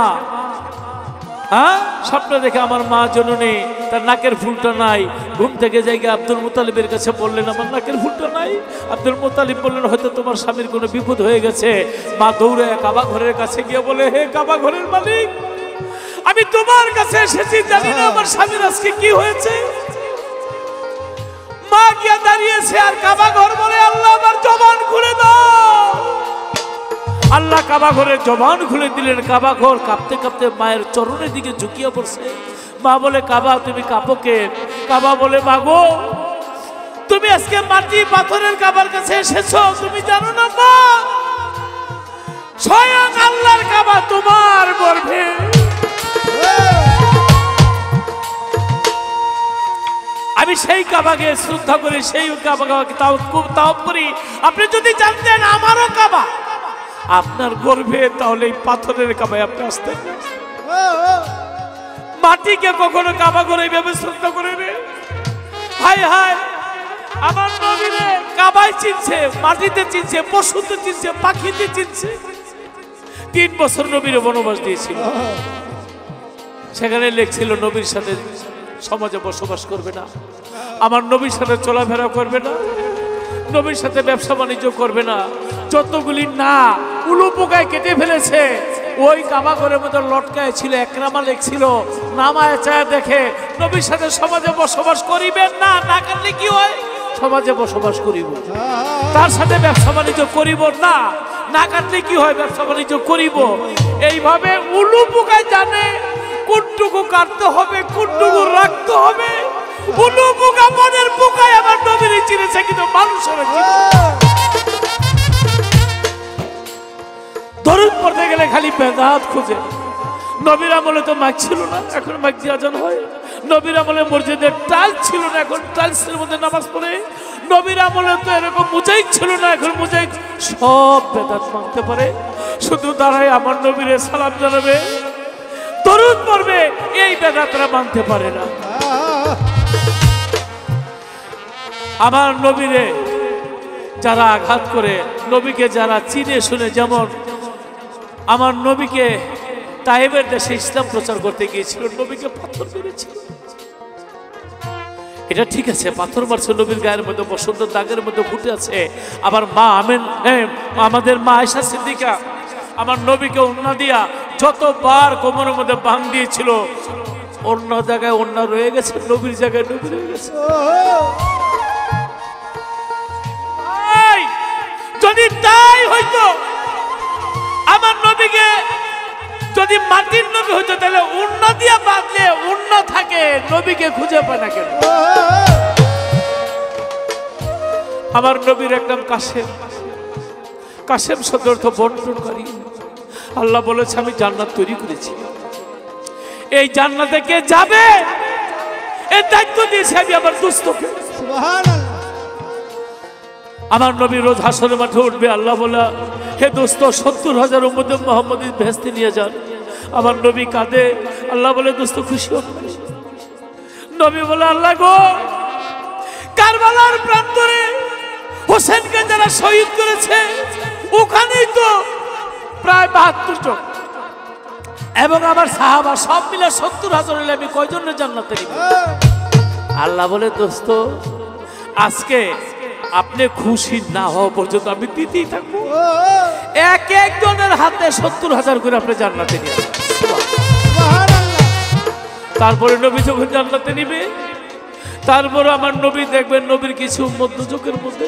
স্বপ্নে দেখে আমার মা জননী তার নাকের ফুলটা নাই। ঘুম থেকে জায়গা আব্দুল মুতালিবের কাছে বললেন আমার নাকের ফুলটা নাই। আব্দুল মুতালিব বললেন হয়তো তোমার স্বামীর কোনো বিপদ হয়ে গেছে। মা দৌড়ে কাবা ঘরের কাছে গিয়ে বলে হে কাবা ঘরের মালিক, আমি তোমার কাছে এসেছি, জানি না আমার স্বামীর আজকে কি হয়েছে। মা গিয়া দাঁড়িয়েছে আর কাবা ঘর বলে আল্লাহ আমার জবান খুলে দাও। আল্লাহ কাবা ঘরের জবান খুলে দিলেন। কাবা ঘর কাঁপতে কাঁপতে মায়ের চরণের দিকে ঝুঁকিয়ে পড়ছে। মা বলে কাবা তুমি কাঁপোকে? কাবা বলে মাগো তুমি আজকে মাটি পাথরের কাবার কাছে এসেছো, তুমি জানো না মা স্বয়ং আল্লাহর কাবা তোমার গর্ভে। আমি সেই কাবাকে শ্রদ্ধা করি, সেই কাবাকে তাওয়াফ করি। আপনি যদি জানতেন আমারও কাবা আপনার গর্ভে, তাহলে এই পাথরের কাবায় আপনি আসতেন। মাটিকে কখনো কাবা করে এইভাবে শ্রদ্ধা করে রে। হায় হায় আমার নবীরে কাবায় চিনছে, মাটিতে চিনছে, পশুতে চিনছে, পাখিতে চিনছে। 3 বছর নবীর বনবাস দিয়েছিল। সেখানে লেখছিল নবীর সাথে সমাজে বসবাস করবে না, আমার নবীর সাথে চলাফেরা করবে না, নবীর সাথে ব্যবসা বাণিজ্য করবে না। যতগুলি না উলু পোকায় কেটে ফেলেছে ওই কাবা ঘরের মধ্যে লটকায় ছিল, একরামা লেখছিল। নামায় চায় দেখে নবীর সাথে সমাজে বসবাস করিবেন না, না কাটলে কি হয়? সমাজে বসবাস করিব, তার সাথে ব্যবসা বাণিজ্য করিব না, না কাটলে কি হয়? ব্যবসা বাণিজ্য করিব। এইভাবে উলু পোকায় জানে কোনটুকু কাটতে হবে, কোনটুকু রাখতে হবে। উলু পোকা মনের পোকায় আমার নবীর চিনেছে, কিন্তু মানুষের বেদাত খুঁজে। নবীর আমলে তো মাইক ছিল না, এখন মাইক দিয়ে আজান হয়। নবীর আমলে মসজিদের টাইলস ছিল না, এখন টাইলসের মধ্যে নামাজ পড়ে। নবীর আমলে তো এরকম মোজাইক ছিল না, এখন মোজাইক। সব বেদাত মানতে পারে, শুধু দাঁড়ায় আমার নবীরে সালাম জানাবে, দরুদ পড়বে, এই বেদাতরা মানতে পারে না। আমার নবীরে যারা আঘাত করে, নবীকে যারা চিনে শুনে, যেমন আমার নবীকে তায়েবের দেশে ইসলাম প্রচার করতে গিয়েছিল, নবীকে পাথর মেরেছিল। এটা ঠিক আছে, পাথর মারছে, নবীর গায়ের মধ্যে বসন্ত দাগের মধ্যে ফুটে আছে। আবার মা আমাদের মা আয়েশা সিদ্দিকা আমার নবীকে ওন্না দিয়া যতবার কোমরের মধ্যে বাঁধ দিয়েছিল, অন্য জায়গায় অন্য রয়ে গেছে, নবীর জায়গায় নবী রয়ে গেছে। যদি তাই হইতো, আমার নবীকে যদি মাটির নবী হইতো, তাহলে অন্য দিয়া বাঁধলে অন্য থাকে, নবীকে খুঁজে পায় না কেন? আমার নবীর একদম কাসেম, কাসেম শব্দের অর্থ বন্টনকারী। আল্লাহ বলেছে আমি জান্নাত তৈরি করেছি, এই জান্নাতে কে যাবে এর দায়িত্ব দিয়েছি আমি আমার দোস্তকে। আমার নবী রোজ হাসরের মাঠে উঠবে, আল্লাহ বলে হে দোস্ত 70,000 উম্মতে মুহাম্মাদী ভেস্তে নিয়ে যান। আমার নবী কাঁদে, আল্লাহ বলে দোস্ত খুশি হোক। নবী বলে আল্লাহ গো, কারবালার প্রান্তরে হোসেনকে যারা শহীদ করেছে ওখানেই তো প্রায় 72 জন, এবং আমার সাহাবা সব মিলে 70,000 হলে আমি কয়জনের জান্নাতে নিব? আল্লাহ বলে দোস্ত আজকে আপনি খুশি না হওয়া পর্যন্ত আমি দিতেই থাকবো, এক একজনের হাতে 70,000 করে আপনি জান্নাতে নিয়ে। তারপরে নবী যখন জান্নাতে নিবে, তারপরে আমার নবী দেখবেন নবীর কিছু মধ্যযুগের মধ্যে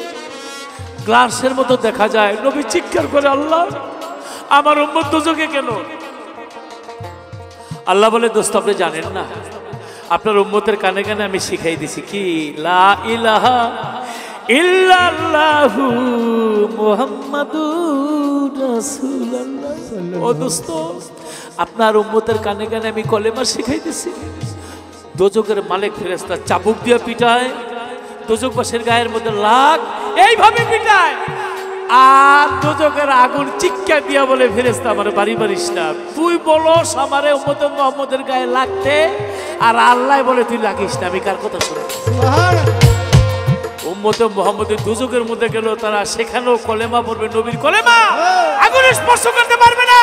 গ্লাসের মতো দেখা যায়। নবী চিৎকার করে আল্লাহ আমার মধ্যযুগে কেন? আল্লাহ বলে দোস্ত আপনি জানেন না, আপনার উম্মতের কানে কানে আমি শিখাই দিছি কি লা ইলাহা ইল্লাল্লাহু মুহাম্মাদুর রাসূলুল্লাহ। ও দোস্ত আপনার উম্মতের কানে কানে আমি কলেমা শিখাই দিছি। দোজকের মালিক ফেরেশতা চাবুক দিয়ে পিটায়, দোজকবাসীর গায়ের মধ্যে লাগ এইভাবে পিটায়, আর দোজকের আগুন চিৎকার দিয়া বলে ফেরেশতা আমার বাড়ি বাড়িস না, তুই বলস আমারে উম্মতে মুহাম্মদের গায়ে লাগতে, আর আল্লাহ বলে তুই লাগিস না, আমি কার কথা শুনে? উম্মতে মুহাম্মদের দুজকের মধ্যে গেল, তারা সেখানেও কলেমা পড়বে, নবীর কলেমা, আগুন স্পর্শ করতে পারবে না।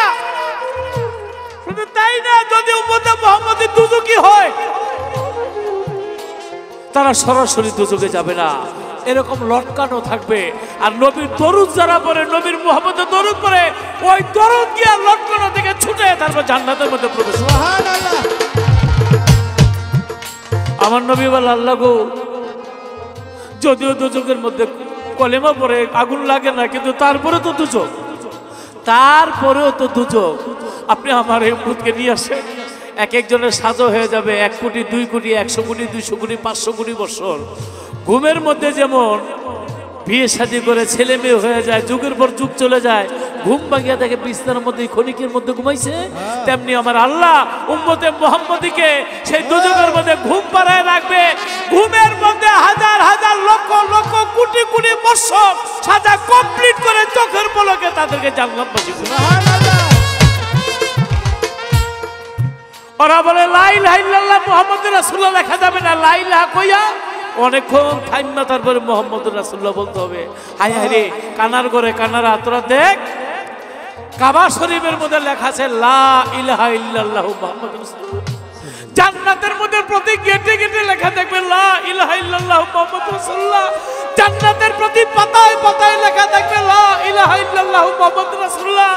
শুধু তাই না, যদি উম্মতে মুহাম্মদের দুজকি হয় তারা সরাসরি দুজকে যাবে না, এরকম লটকানো থাকবে। আর নবীর দরুদ যারা পড়ে, নবীর মুহাম্মদের দরুদ পড়ে, ওই দরুদ গিয়া লটকানো থেকে ছুটে তারপর জান্নাতের মধ্যে প্রবেশ। সুবহানাল্লাহ। আমার নবী বলে আল্লাহ গো, যদিও দুজকের মধ্যে কলেমা পড়ে আগুন লাগে না, কিন্তু তারপরে তো দুজক, তারপরেও তো দুজক। আপনি আমার এই উম্মতকে নিয়ে আসেন, এক একজনের সাজো হয়ে যাবে 1 কোটি 2 কোটি 100 কোটি 200 কোটি 500 কোটি বছর। ঘুমের মধ্যে যেমন বিয়ে শাদী করে ছেলে মেয়ে হয়ে যায়, যুগের পর যুগ চলে যায়, ঘুম ভাঙিয়া দেখে বিছানার মধ্যে ক্ষণিকের মধ্যে ঘুমাইছে, তেমনি আমার আল্লাহ উম্মতে মুহাম্মদীকে সেই দুজকের মধ্যে ঘুম পাড়ায় রাখবে। ঘুমের মধ্যে হাজার হাজার লক্ষ লক্ষ কোটি কোটি বছর সাজা কমপ্লিট করে চোখের পলকে তাদেরকে জান্নাতবাসী করবে। সুবহানাল্লাহ। ওরা বলে লা ইলাহা ইল্লাল্লাহ মুহাম্মাদুর রাসূলুল্লাহ লেখা যাবে না, লা ইলাহা কইয়া অনেকক্ষণ থাইমা তারপরে মুহাম্মাদুর রাসূলুল্লাহ বলতে হবে। হায় হায় রে, কানার করে কানারা, তোরা দেখ কাবা শরীফের মধ্যে লেখা আছে লা ইলাহা ইল্লাল্লাহু মুহাম্মাদুর রাসূলুল্লাহ। জান্নাতের মধ্যে প্রতি গেটে গেটে লেখা দেখবে লা ইলাহা ইল্লাল্লাহু মুহাম্মাদুর রাসূলুল্লাহ। জান্নাতের প্রতি পাতায় পাতায় লেখা দেখবে লা ইলাহা ইল্লাল্লাহু মুহাম্মাদুর রাসূলুল্লাহ।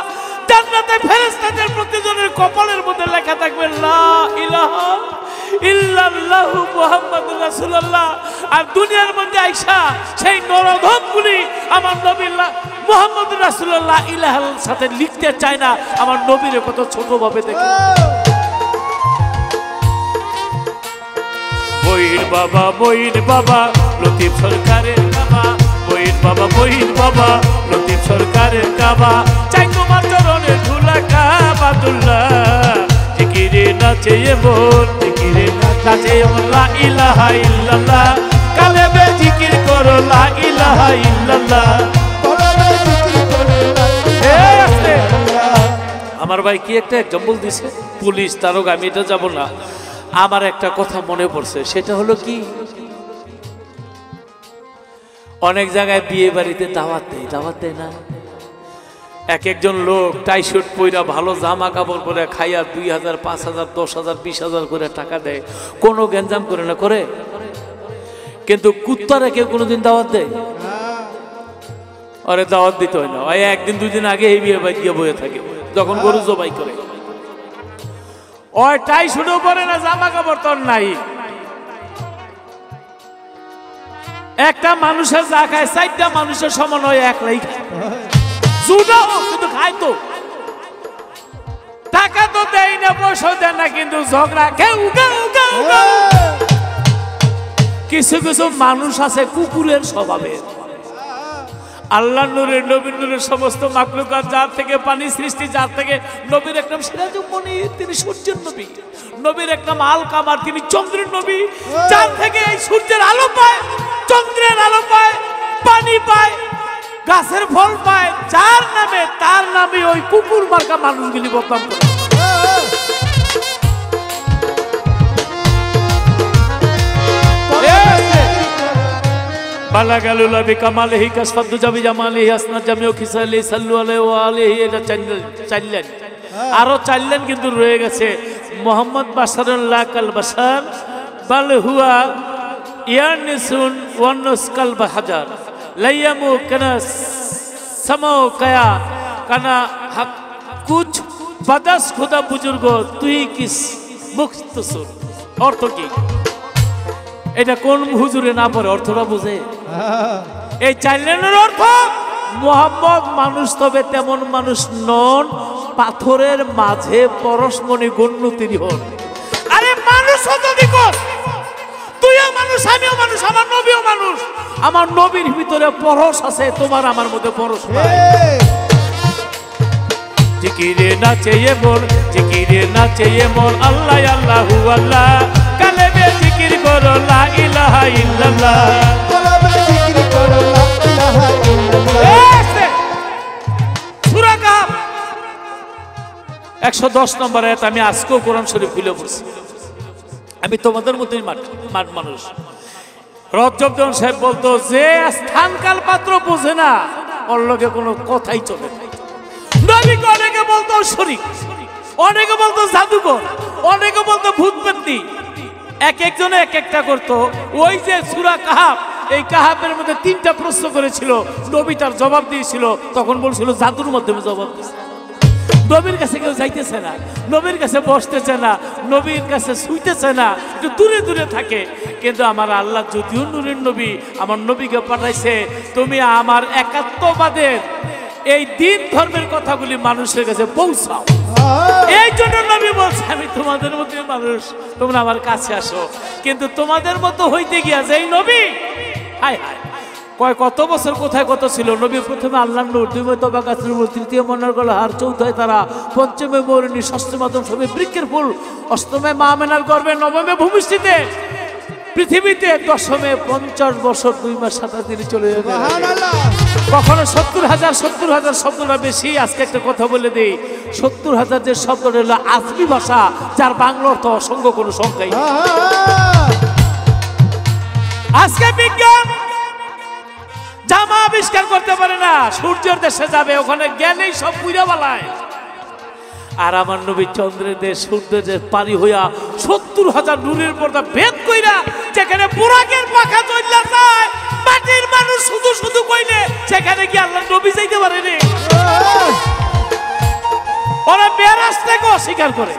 জান্নাতে ফেরেশতাদের প্রতিজনের কপালের মধ্যে লেখা থাকবে লা ইলাহা ইল্লাল্লাহু মুহাম্মাদুর রাসূলুল্লাহ। আর দুনিয়ার মধ্যে আইসা সেই নরধমগুলি আমার নবী মুহাম্মাদুর রাসূলুল্লাহ ইলাহার সাথে লিখতে চায় না, আমার নবীর কত ছোট ভাবে দেখে। মঈন বাবা মঈন বাবা লতিফ সরকারের কাবা, মঈন বাবা লতিফ সরকারের কাবা, চাই তোমার চরণে ধুলা কাবা আহাদুল্লাহ জিকিরে নাচে মন জিকিরে নাচে মন লা ইলাহা ইল্লাল্লাহ কালেবে জিকির করো লা ইলাহা ইল্লাল্লাহ আমার ভাই কি একটা এক্সাম্পল দিছে পুলিশ তারক আমি এটা যাব না আমার একটা কথা মনে পড়ছে সেটা হলো কি অনেক জায়গায় বিয়ে বাড়িতে দাওয়াত দেয় না এক একজন লোক টাই শার্ট পইরা ভালো জামা কাপড় পরে খাইয়া 2000 5000 10000 20000 করে টাকা দেয় কোনো গেঞ্জাম করে না করে কিন্তু কুত্তারা কেউ কোনোদিন দাওয়াত দেয় আরে দাওয়াত দিতে হয় না ওই একদিন দুদিন আগে এই বিয়ে বাড়ি গিয়ে বসে থাকে যখন গরু জবাই করে ওই টাই শুরু করে না জামা কাপড় তোর নাই একটা মানুষের যা খায় 4টা মানুষের সমান হয় একলাই খায় জুডাও কিন্তু খায় তো টাকা তো দেয় না পয়সা দেয় না কিন্তু ঝগড়া কিছু কিছু মানুষ আছে কুকুরের স্বভাবের আল্লাহ নূরের নবীর নূরের সমস্ত মাখলুকাত যার থেকে পানি সৃষ্টি যার থেকে নবীর এক নাম সিরাজুল মুনীর তিনি সূর্যের নবী নবীর এক নাম আল কামার তিনি চন্দ্রের নবী যার থেকে এই সূর্যের আলো পায় চন্দ্রের আলো পায় পানি পায় গাছের ফল পায় যার নামে তার নামে ওই কুকুর মার্কা মানুষগুলি বদনাম করে বালা গালুলা বিকামালিহি কাসফাদু জাবি জামালিহি আসনা জামিউ খিসালি সাল্লু আলাইহি ওয়া আলিহি এটা চাইলেন আরো চাইলেন কিন্তু রয়ে গেছে মুহাম্মদ বাশারুল্লাহ কাল বাশার বাল হুয়া ইয়ানিসুন ওয়ানুস কাল বাহাজার লাইয়ামু কানা সামাও কায়া কানা হক কুছ বাদাস খুদা বুজুর্গ তুই কিস মুখতসুর অর্থ কি এটা কোন হুজুরে না পড়ে অর্থটা বুঝে এই চাইলেনের অর্থ মুহাম্মদ মানুষ তবে তেমন মানুষ নন পাথরের মাঝে পরশমণি গণ্য তিনি হন আরে মানুষ যদি কর তুইও মানুষ আমিও মানুষ আমার নবীও মানুষ আমার নবীর ভিতরে পরশ আছে তোমার আমার মধ্যে পরশ নাই জিকিরে নাচে মন জিকিরে নাচে মন আল্লাহ আল্লাহু আল্লাহ কালেবে জিকির করো লা ইলাহা ইল্লাল্লাহ কালেবে জিকির করো লা ইলাহা ইল্লাল্লাহ সূরা কাহফ 110 নম্বর আয়াত আমি আজকেও কোরআন শরীফ খুলে পড়ছি আমি তোমাদের মতোই মানুষ রজবজন সাহেব বলতো যে স্থানকাল পাত্র বোঝে না ওর লগে কোনো কথাই চলে না নবীকে অনেকে বলতো শরীক অনেকে বলতো জাদুকর অনেকে বলতো ভূতপেত্নী এক একজনে এক একটা করতো ওই যে সূরা কাহফ এই কাহফের মধ্যে 3টা প্রশ্ন করেছিল নবী তার জবাব দিয়েছিল তখন বলছিল জাদুর মাধ্যমে জবাব দিয়েছে নবীর কাছে কেউ যাইতেছে না নবীর কাছে বসতেছে না নবীর কাছে শুইতেছে না একটু দূরে দূরে থাকে কিন্তু আমার আল্লাহ যদিও নূরের নবী আমার নবীকে পাঠাইছে তুমি আমার একাত্মবাদের এই দিন ধর্মের কথাগুলি মানুষের কাছে পৌঁছাও এই জন্য নবী বলছে আমি তোমাদের মতো মানুষ তোমরা আমার কাছে আসো কিন্তু তোমাদের মতো হইতে গিয়া যেই নবী হায় হায় কত বছর কোথায় কত ছিল নবী প্রথমে আল্লাহর নূর দুইমে তবা গাছের মূল তৃতীয় মনের গলা হার চৌথায় তারা পঞ্চমে মৌরিনী ষষ্ঠ মাধ্যম সবে বৃক্ষের ফুল অষ্টমে মা মেনার গর্ভে নবমে ভূমিষ্ঠিতে পৃথিবীতে দশমে 50 বছর 2 মাস 27 দিনে চলে যাবে কখনো 70,000 শব্দটা বেশি আজকে একটা কথা বলে দেই 70,000 যে শব্দটা হলো আজমি ভাষা যার বাংলা অর্থ অসংখ্য কোনো সংখ্যাই আজকে বিজ্ঞান জামা আবিষ্কার করতে পারে না সূর্যের দেশে যাবে ওখানে জ্ঞানেই সব পুইরা বালায় আর আমার নবী চন্দ্রের দেশ সূর্যের দেশ পারি হইয়া 70,000 নূরের পর্দা ভেদ কইরা যেখানে বুরাকের পাখা চললা যায় মাটির মানুষ শুধু শুধু কইলে সেখানে কি আল্লাহ নবী যাইতে পারে রে ওরা বেরাস থেকে অস্বীকার করে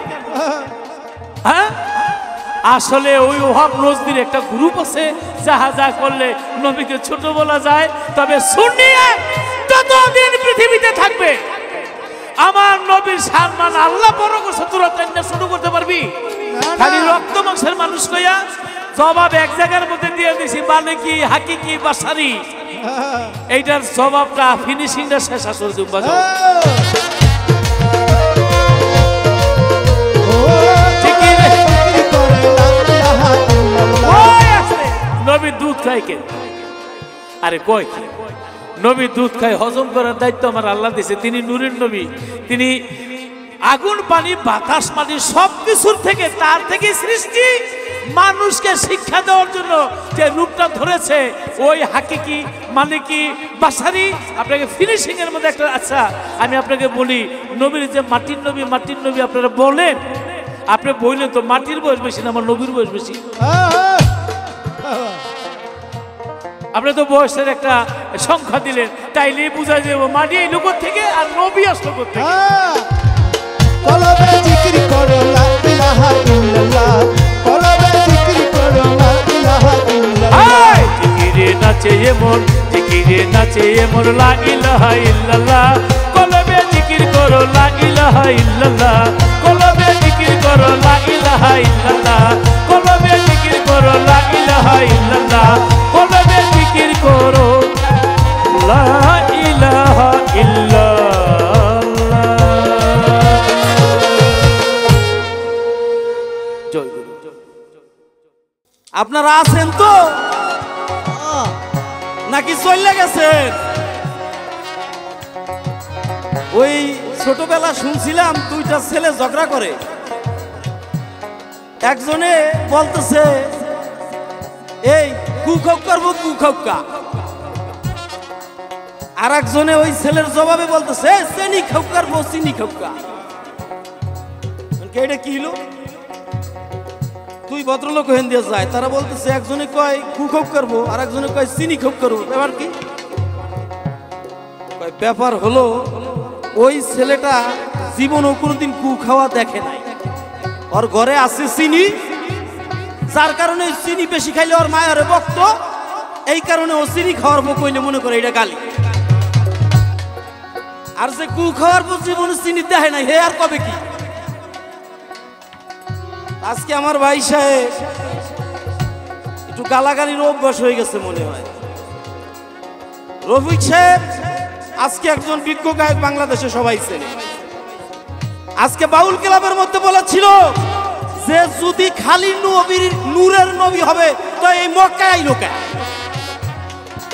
হ্যাঁ আসলে ওই ওহাব নজদির একটা গ্রুপ আছে যাহা যা করলে নবীকে ছোট বলা যায় তবে সুন্নিয়া যতদিন পৃথিবীতে থাকবে আমার নবীর সম্মান আল্লাহ বড় করছে তোরা তাইনা শুরু করতে পারবি খালি রক্ত মাংসের মানুষ কইয়া জবাব এক জায়গার মধ্যে দিয়ে দিছি মানে কি হাকিকি বাসারি এইটার জবাবটা ফিনিশিংটা শেষ আসর জুম্বা নবী দুধ খায় কেন? আরে কয় কি নবী দুধ খায়, হজম করার দায়িত্ব আমার আল্লাহ দিয়েছে। তিনি নূরের নবী, তিনি আগুন পানি বাতাস মাটি সব কিছুর থেকে, তার থেকে সৃষ্টি। মানুষকে শিক্ষা দেওয়ার জন্য যে রূপটা ধরেছে ওই হাকিকি মানে কি বাসারি। আপনাকে ফিনিশিং এর মধ্যে একটা, আচ্ছা আমি আপনাকে বলি, নবীর যে মাটির নবী মাটির নবী আপনারা বলেন, আপনি বললেন তো মাটির বয়স বেশি না আমার নবীর বয়স বেশি? আপনি তো বয়সের একটা সংখ্যা দিলেন, তাইলে বোঝা যাবে মাটি এই লোক থেকে আর নবী আসলো কোথেকে। কলবে জিকির করো লা ইলাহা ইল্লাল্লাহ, কলবে জিকির করো লা ইলাহা ইল্লাল্লাহ। জিকিরে নাচে এমন, জিকিরে নাচে এমন লা ইলাহা ইল্লাল্লাহ। কলবে জিকির করো লা ইলাহা ইল্লাল্লাহ, কলবে জিকির করো লা ইলাহা ইল্লাল্লাহ, কলবে জিকির করো লা ইলাহা ইল্লাল্লাহ, কলবে জিকির করো লা ইলাহা ইল্লাল্লাহ। জয় গুরু। আপনারা আছেন তো নাকি চলে গেছেন? ওই ছোটবেলা শুনছিলাম দুইটা ছেলে ঝগড়া করে, একজনে বলতেছে এই কুখক করবো কুখকা, আর একজনে ওই ছেলের জবাবে বলতেছে চিনি খাও করবো চিনি খাওকা। এটা কি হলো? দুই ভদ্রলোক হেন দিয়ে যায়, তারা বলতেছে একজনে কয় কুখক করবো আর একজনে কয় চিনি খোক করবো। ব্যাপার কি? ব্যাপার হলো ওই ছেলেটা জীবনও কোনোদিন কু খাওয়া দেখে নাই, ওর ঘরে আছে চিনি, যার কারণে চিনি বেশি খাইলে ওর মায়ের বক্ত, এই কারণে ও চিনি খাওয়ার পর কইলে মনে করে এটা গালি। আর যে কু খাওয়ার পর জীবনে চিনি দেখে নাই হে আর কবে কি? আজকে আমার ভাই সাহেব একটু গালাগালির অভ্যাস হয়ে গেছে মনে হয়। রফিক সাহেব আজকে একজন বিজ্ঞ গায়ক, বাংলাদেশে সবাই চেনে। আজকে বাউল ক্লাবের মধ্যে বলেছিল যে যদি খালি নবীর নূরের নবী হবে তো এই মক্কায় আইলো কেন?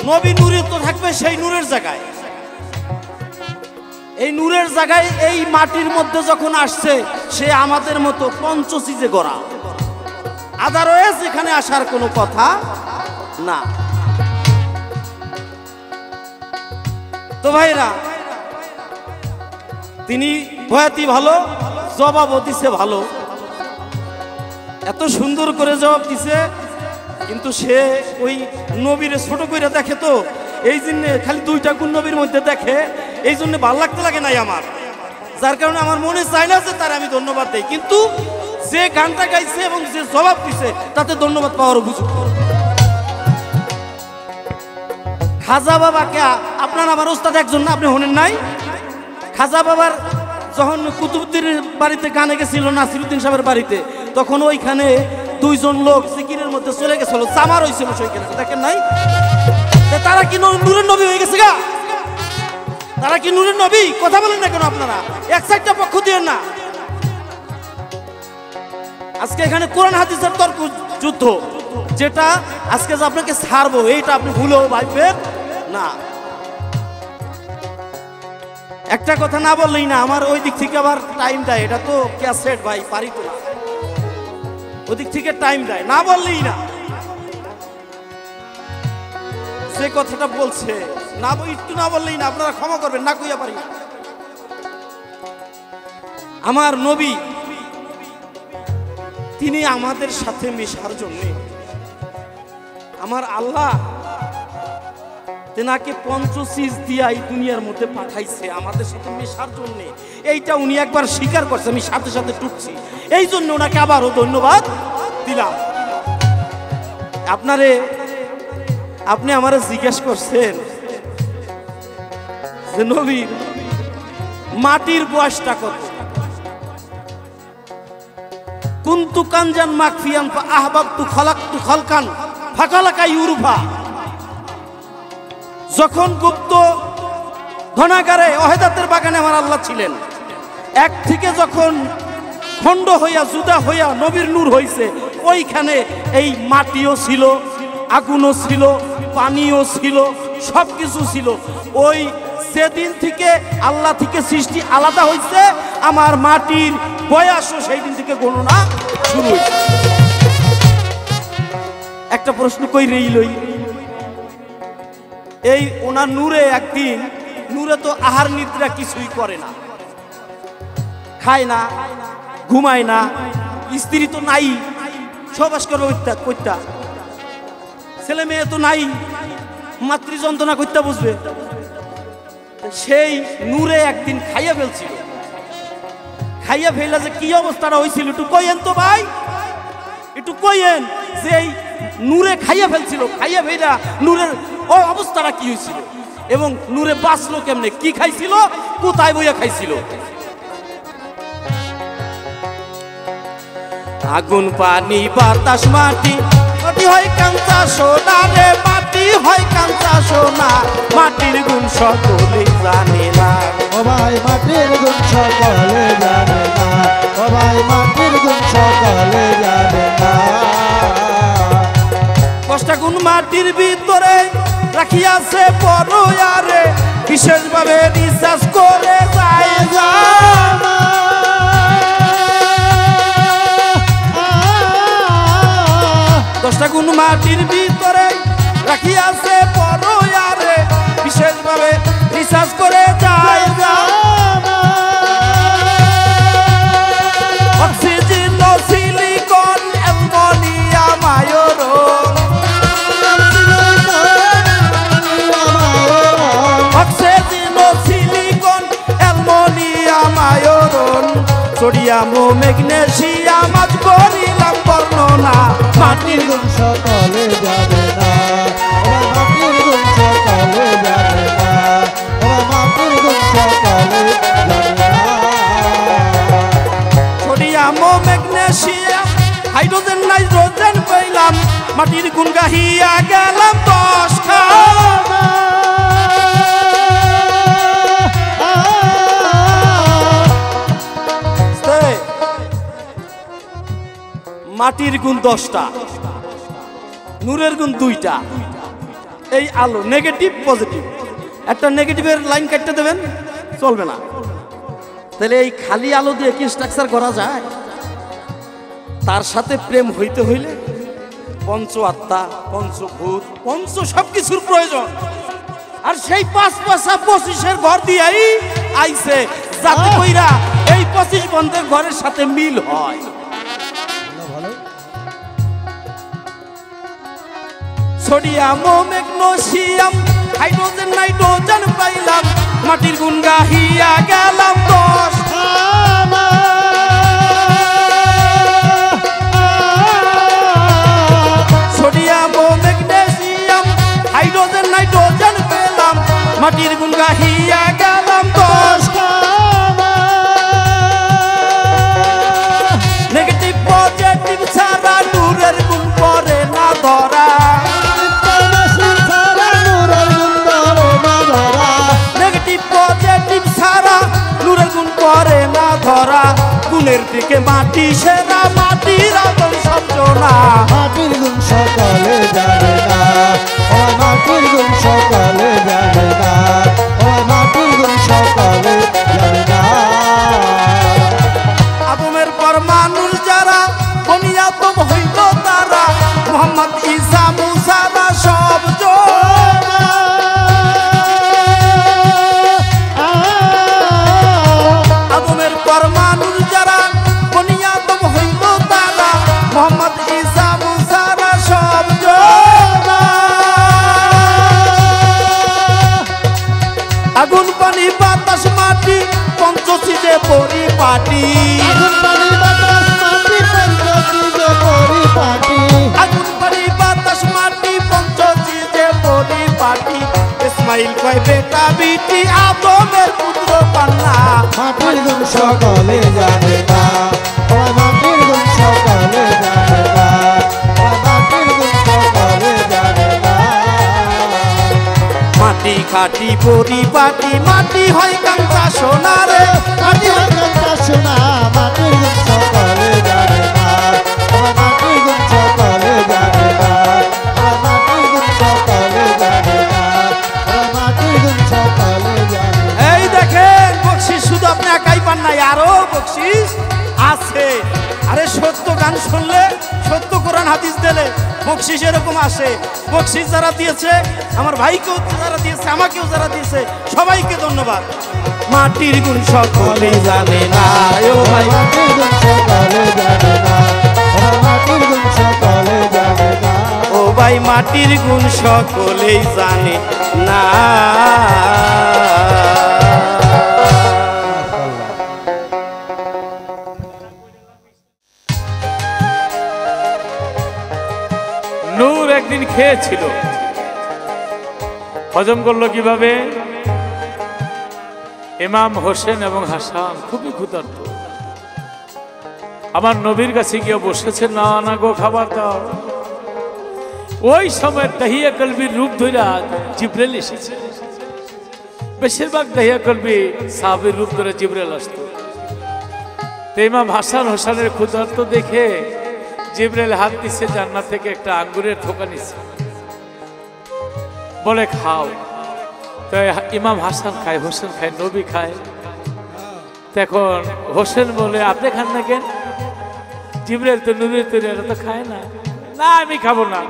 নবী নূরে তো থাকবে সেই নূরের জায়গায়। এই নূরের জায়গায় এই মাটির মধ্যে যখন আসছে সে আমাদের মতো পঞ্চসিজে গড়া, আদারওয়াইজ এখানে আসার কোনো কথা না। তো ভাইরা, তিনি বয়াতি ভালো, জবাবও দিছে ভালো, এত সুন্দর করে জবাব দিছে, কিন্তু সে ওই নবীরে ছোট করে দেখে, তো এই জন্য খালি দুইটা গুণ নবীর মধ্যে দেখে, এই জন্য ভাল লাগতে লাগে নাই আমার, যার কারণে আমার মনে চায় না যে তার আমি ধন্যবাদ দেই। কিন্তু যে গানটা গাইছে এবং যে জবাব দিছে তাতে ধন্যবাদ পাওয়ার উপযুক্ত। খাজা বাবাকে আপনার আমার ওস্তাদ একজন না, আপনি হনেন নাই? খাজা বাবার যখন কুতুবুদ্দিনের বাড়িতে গানে গেছিল নাসিরুদ্দিন সাহেবের বাড়িতে, তখন ওইখানে দুইজন লোক জিকিরের মধ্যে চলে গেছিল, চামার হয়েছিল সেইখানে, দেখেন নাই? তারা কি নূরের নবী হয়ে গেছে গা? তারা কি নূরের নবী? কথা বলেন না কেন আপনারা? এক সাইডটা পক্ষ দিয়ে না। আজকে এখানে কোরআন হাদিসের তর্ক যুদ্ধ, যেটা আজকে যে আপনাকে ছাড়বো এইটা আপনি ভুলেও ভাববেন না। একটা কথা না বললেই না, আমার ওই দিক থেকে আবার টাইম দেয়, এটা তো ক্যাসেট ভাই, পারি তো না, ওই দিক থেকে টাইম দেয়, না বললেই না। যে কথাটা বলছে না, একটু না বললেই না, আপনারা ক্ষমা করবেন, না কইয়া পারি। আমার নবী তিনি আমাদের সাথে মেশার জন্য আমার আল্লাহ তেনাকে পঞ্চসিজ দিয়া এই দুনিয়ার মধ্যে পাঠাইছে আমাদের সাথে মেশার জন্য। এইটা উনি একবার স্বীকার করছে, আমি সাথে সাথে টুকছি, এই জন্য ওনাকে আবারও ধন্যবাদ দিলাম। আপনি আমারে জিজ্ঞেস করছেন যে নবীর মাটির বয়সটা কত? কুনতু কানজান মাকফিয়ান ফা আহবাবতু খালাকতু খালকান ফাকালাকা ইউরুফা। যখন গুপ্ত ধনাগারে অহেদাতের বাগানে আমার আল্লাহ ছিলেন, এক থেকে যখন খণ্ড হইয়া জুদা হইয়া নবীর নূর হইছে, ওইখানে এই মাটিও ছিল, আগুনও ছিল, পানিও ছিল, সব কিছু ছিল। ওই সেদিন থেকে আল্লাহ থেকে সৃষ্টি আলাদা হয়েছে, আমার মাটির বয়সও সেই দিন থেকে গণনা শুরু হয়েছে। একটা প্রশ্ন কই রইলই, এই ওনার নূরে একদিন, নূরে তো আহার নিদ্রা কিছুই করে না, খায় না, ঘুমায় না, স্ত্রী তো নাই, সবাস করবে কইতা, ছেলে মেয়ে তো নাই, মাতৃ যন্ত্রণা করতে বুঝবে। সেই নূরে একদিন খাইয়া ফেলছিল, খাইয়া ফেলা যে কি অবস্থাটা হয়েছিল একটু কইেন তো ভাই, একটু কইেন যে এই নূরে খাইয়া ফেলছিল, খাইয়া ফেলা নূরের ও অবস্থাটা কি হয়েছিল এবং নূরে বাঁচলো কেমনে, কি খাইছিল, কোথায় বইয়া খাইছিল। আগুন পানি বাতাস মাটি, মাটি হয় কাঁচা সোনা রে, মাটি হয় কাঁচা সোনা, মাটির গুণ সকলে জানে না। ও ভাই মাটির গুণ সকলে জানে না, ও ভাই মাটির গুণ সকলে জানে না। কষ্টা গুণ মাটির ভিতরে রাখিয়াছে বড় আরে, বিশেষভাবে রিসার্চ করে যায় জানা। দশটা গুণ মাটির ভিতরে রাখিয়াছে বড় আরে, বিশেষভাবে রিসার্চ করে যায় জানা। Oxygen, silicon, aluminium, iron, oxygen, silicon, aluminium, iron, sodium ও ম্যাগনেসিয়াম আজ করিলাম বর্ণনা। মাটির গুণ সকলে জানে না, ও ভাই মাটির গুণ সকলে জানে না, ও ভাই মাটির গুণ সকলে জানে না। সোডিয়াম ও ম্যাগনেসিয়াম, হাইড্রোজেন, নাইট্রোজেন পেলাম, মাটির গুণ গাহিয়া গেলাম 10 খানা। মাটির গুণ 10টা, নূরের গুণ 2টা। এই আলো নেগেটিভ পজিটিভ, একটা নেগেটিভের লাইন কাটতে দেবেন চলবে না। তাহলে এই খালি আলো দিয়ে কি স্ট্রাকচার করা যায়? তার সাথে প্রেম হইতে হইলে পঞ্চ আত্মা, পঞ্চভূত, পঞ্চ সবকিছুর প্রয়োজন। আর সেই 5-5-25 ঘর দিয়েই আইছে, যাতে কইরা এই 25 বন্ধের ঘরের সাথে মিল হয়। সোডিয়াম ও ম্যাগনেসিয়াম, হাইড্রোজেন, নাইট্রোজেন পাইলাম, মাটির গুণ গাহিয়া গেলাম 10 খানা। সোডিয়াম ও ম্যাগনেসিয়াম, হাইড্রোজেন, নাইট্রোজেন পেলাম, মাটির গুণ গাহিয়া গেলাম 10 খানা। নেগেটিভ পজিটিভ ছাড়া নূরের গুণ করে না ধরা, নেগেটিভ পজিটিভ ছাড়া নূরের গুণ করে না ধরা। গুণের দিকে মাটি সেরা, মাটির আদল সবজনা। মাটির গুণ সকলে জানে না, ও মাটির গুণ সকলে জানে না, ও মাটির গুণ সকলে জানে না। আদমের পর মানুষ যারা, বনিয়াদম হইল তারা, মোহাম্মদ ঈসা মুসারা সব জনা। আদমের পর মানুষ যারা, বনিয়াদম হইল তারা, মোহাম্মদ ঈসা মুসারা সব জনা। আগুন পানি বাতাস মাটি, পঞ্চশীতে পরিপাটি। আগুন পানি বাতাস মাটি, পঞ্চশীতে পরিপাটি। আগুন পানি বাতাস মাটি, পঞ্চশীতে পরিপাটি। ইসমাইল কয় বেটা বিটি, আদমের পুত্র কন্যা। মাটির গুণ সকলে জানে না, ও মাটির গুণ সকলে জানে না, ও মাটির গুণ সকলে জানে না। মাটি খাটি পরিপাটি, মাটি হয় কাঁচা সোনা রে, মাটি হয় কাঁচা সোনা, মাটির গুণ সকলে জানে না, ও মাটির গুণ সকলে জানে না, ও মাটির আরো বকশিস আছে। আরে সত্য গান শুনলে, সত্য কোরআন হাদিস দিলে বকশিস এরকম আসে। বকশিস যারা দিয়েছে, আমার ভাইকেও যারা দিয়েছে, আমাকেও যারা দিয়েছে, সবাইকে ধন্যবাদ। মাটির গুণ সকলে জানে না, ও ভাই মাটির গুণ সকলে জানে না, মাটির গুণ সকলে জানে না। ও ভাই মাটির গুণ সকলেই জানে না। নূর একদিন খেয়েছিল, হজম করলো কিভাবে? ইমাম হোসেন এবং হাসান খুবই ক্ষুধার্ত, আমার নবীর কাছে গিয়ে বসেছে, না না গো খাবার দাও। ওই সময় দাহিয়া কলবির রূপ ধরে জিব্রাইল এসেছে। বেশিরভাগ দাহিয়া কলবি সাহাবীর রূপ ধরে জিব্রাইল আসতো। তো ইমাম হাসান হোসেনের ক্ষুধার্ত দেখে জিব্রাইল হাত দিচ্ছে, জান্নাত থেকে একটা আঙ্গুরের থোকা নিচ্ছে, বলে খাও। তো ইমাম হাসান খায়, হোসেন খায়, নবী খায়। তখন হোসেন বলে, আপনি খান না কেন? জিব্রাইল তো নবীর তৈরি, এরা তো খায় না। না আমি খাবো না।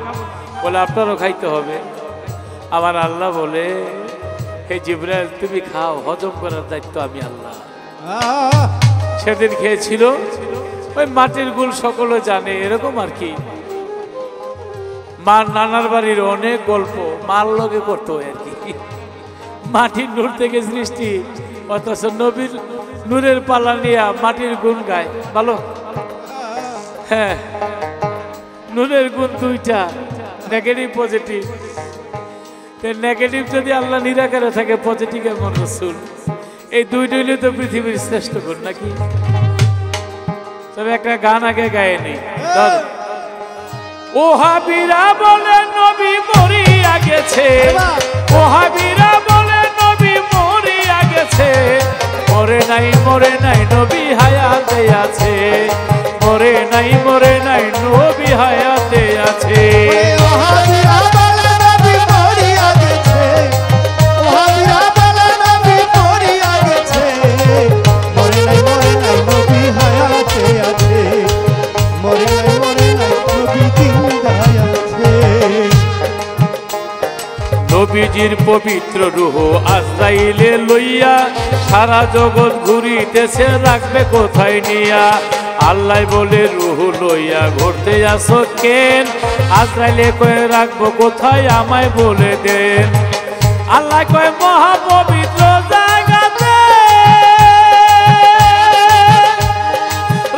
বলে আপনারও খাইতে হবে। আমার আল্লাহ বলে, হে জিব্রাইল তুমি খাও, হজম করার দায়িত্ব আমি আল্লাহ। সেদিন খেয়েছিল। ওই মাটির গুল সকলে জানে, এরকম আর কি। মার নানার বাড়ির অনেক গল্প মার লগে করতো আর কি। মাটির নূর থেকে সৃষ্টি, অথচ নবীর নূরের পালা নিয়ে মাটির গুণ গায়। ভালো, হ্যাঁ, নূরের গুণ দুইটা, নেগেটিভ পজিটিভ। নেগেটিভ যদি আল্লাহ নিরাকারে থাকে, পজিটিভ এমন রসুল, এই দুইটা হইলে তো পৃথিবীর শ্রেষ্ঠ গুণ নাকি? তবে একটা গান আগে গায়নি। ওহাবীরা বলে নবী মরিয়া গেছে, ওহাবীরা বলে নবী মরিয়া গেছে, মরে নাই মরে নাই নবী হায়াতে আছে, মরে নাই মরে নাই নবী হায়াতে আছে। ওহাবীরা বলে নবী মরিয়া গেছে, ওহাবীরা বলে নবী মরিয়া গেছে, মরে নাই নবী হায়াতে আছে, মরে নাই নবী জিন্দায় আছে। নবীজির পবিত্র রূহ আজরাইলে লইয়া সারা জগৎ ঘুরিতেছে, রাখবে কোথায় নিয়া? আল্লাহ বলে রূহ লইয়া ঘুরতে আসো কেন? আজরাইলে কয়ে রাখবো কোথায়, আমায় বলে দেন। আল্লাহ কয়ে মহাপবিত্র জায়গাতে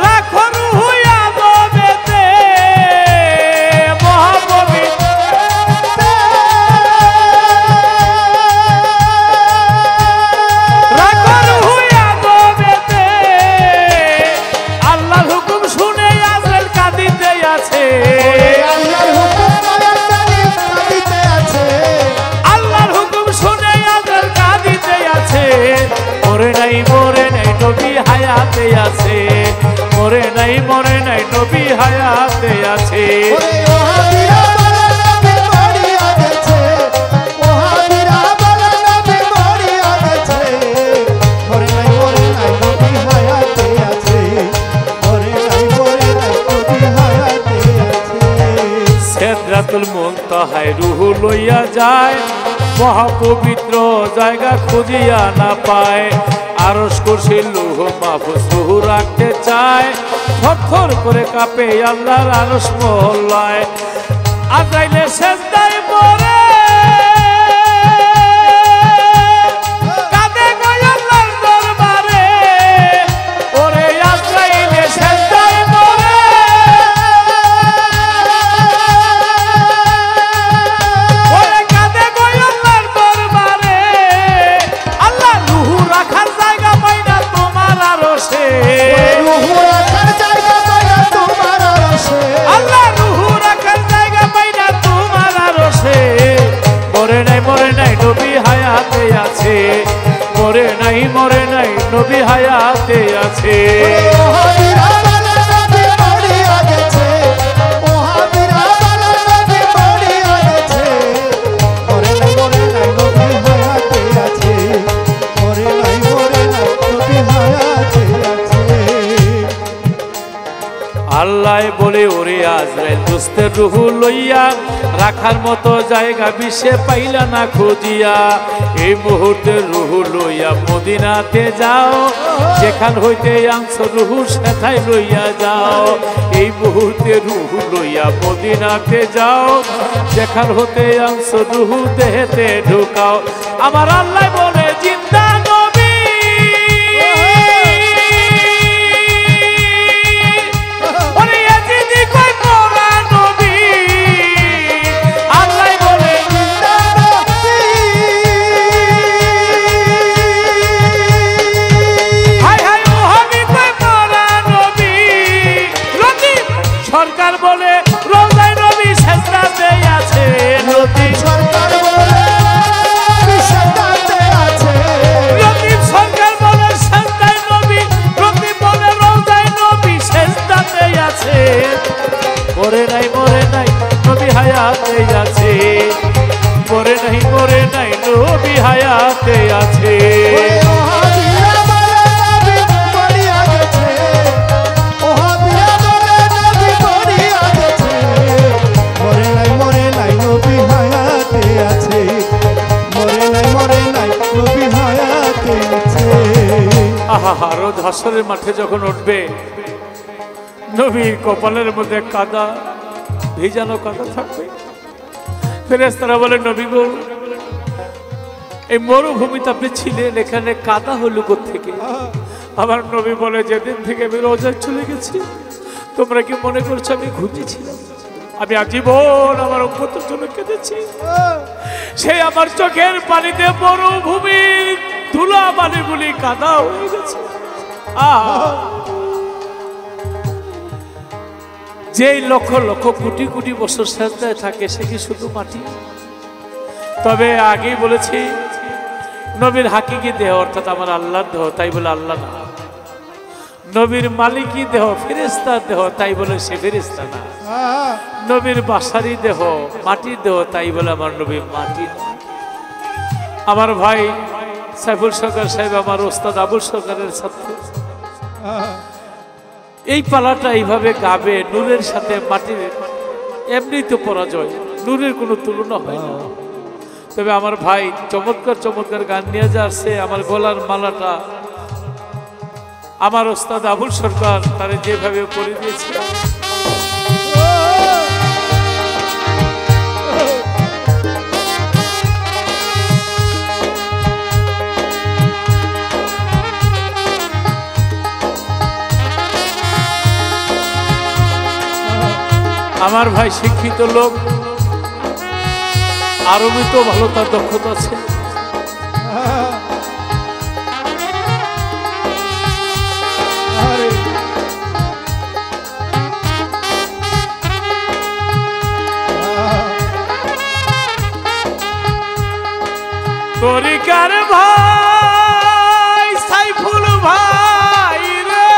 রাখো রূহ আদমেতে, মহাপবিত্র রাখো রূহ আদমেতে। আল্লাহর হুকুম শুনে আজরাইল কাঁদিতে আছে, আল্লাহর হুকুম মায়ার কাঁদিতে আছে, আল্লাহর হুকুম শুনে আজরাইল কাঁদিতে আছে। মরে নাই নবী হায়াতে আছে, মরে নাই নবী হায়াতে আছে। ওহাবীরা বলে নবী মরিয়া গেছে, ওহাবীরা বলে নবী মরিয়া গেছে, মরে নাই নবী হায়াতে আছে, মরে নাই নবী হায়াতে আছে। সিদরাতুল মুনতাহায় রূহ লইয়া যায়, মহাপবিত্র জায়গা খুঁজিয়া না পায়। আরশ কুরসি লৌহ মাহফুজ রূহ রাখতে চায়, থরথর করে কাঁপে আল্লাহর আরশ মহল্লায়। আজরাইলের সেজদায় পড়ে কাঁদে গো আল্লাহর দরবারে, ওরে আজরাইলের সেজদায় পড়ে ওরে কাঁদে গো আল্লাহর দরবারে। আল্লাহ রূহ রাখার জায়গা পাই না তোমার আরশে, রূহ রাখার জায়গা পাই না তোমার আরশে, আল্লাহ রূহ রাখার জায়গা পাই না তোমার আরশে। মরে নাই নবী হায়াতে আছে, মরে নাই নবী হায়াতে আছে। ওহাবীরা বলে নবী মরিয়া গেছে, ওহাবীরা বলে নবী মরিয়া গেছে, মরে নাই নবী হায়াতে আছে, মরে নাই নবী হায়াতে আজরাইল দুস্তের রুহু লইয়া রাখার মতো জায়গা বিশ্বে পাইলা না খুঁজিয়া এই মুহূর্তে রুহু লইয়া মদিনাতে যাও যেখান হইতে আনছ রুহু সেথায় লইয়া যাও এই মুহূর্তে রুহু লইয়া মদিনাতে যাও যেখান হতে আনছ রুহু দেহেতে ঢুকাও আমার আল্লাহ বলে জিন্দা নবী ওরে ইয়াজিদি কই মোরা নবী আল্লাহ বলে জিন্দা নবী হাই হাই ওহাবি কই মোরা নবী লতিফ সরকার বলে রওজায় নবী সেজদাতে আছে লতিফ সরকার বলে মরে নাই নবী হায়াতে আছে মরে নাই নবী হায়াতে আছে আহা রোজ হাসরের মাঠে যখন উঠবে নবীর কপালের মধ্যে কাদা ভিজানো কাদা থাকবে ফেরেশতারা বলে নবী গো এই মরুভূমিতে আপনি ছিলেন এখানে কাদা হলো কোত্থেকে আমার নবী বলে যেদিন থেকে আমি রোজায় চলে গেছি তোমরা কি মনে করছো আমি ঘুমিয়েছিলাম আমি আজীবন আমার উম্মতের জন্য কেঁদেছি সেই আমার চোখের পানিতে মরুভূমির ধুলা বালিগুলি কাদা হয়ে গেছে যেই লক্ষ লক্ষ কোটি কোটি বছর সেজদায় থাকে সে কি শুধু মাটি তবে আগেই বলেছি নবীর হাকিকি দেহ অর্থাৎ আমার আল্লাহর দেহ তাই বলে আল্লাহ না নবীর মালিকি দেহ ফেরেশতার দেহ তাই বলে সে ফেরেশতা না নবীর বাসারি দেহ মাটির দেহ তাই বলে আমার নবী মাটি না আমার ভাই সাইফুল সরকার সাহেব আমার ওস্তাদ আবুল সরকারের ছাত্র এই পালাটা এইভাবে গাবে নূরের সাথে মাটির এমনি তো পরাজয় নূরের কোনো তুলনা হয় না তবে আমার ভাই চমৎকার চমৎকার গান নিয়ে যাচ্ছে আমার গলার মালাটা আমার ওস্তাদ আবুল সরকার তারে যেভাবে করে দিয়েছে আমার ভাই শিক্ষিত লোক আরবি তো ভালো তার দক্ষতা আছে তরিকার ভাই সাইফুল ভাই রে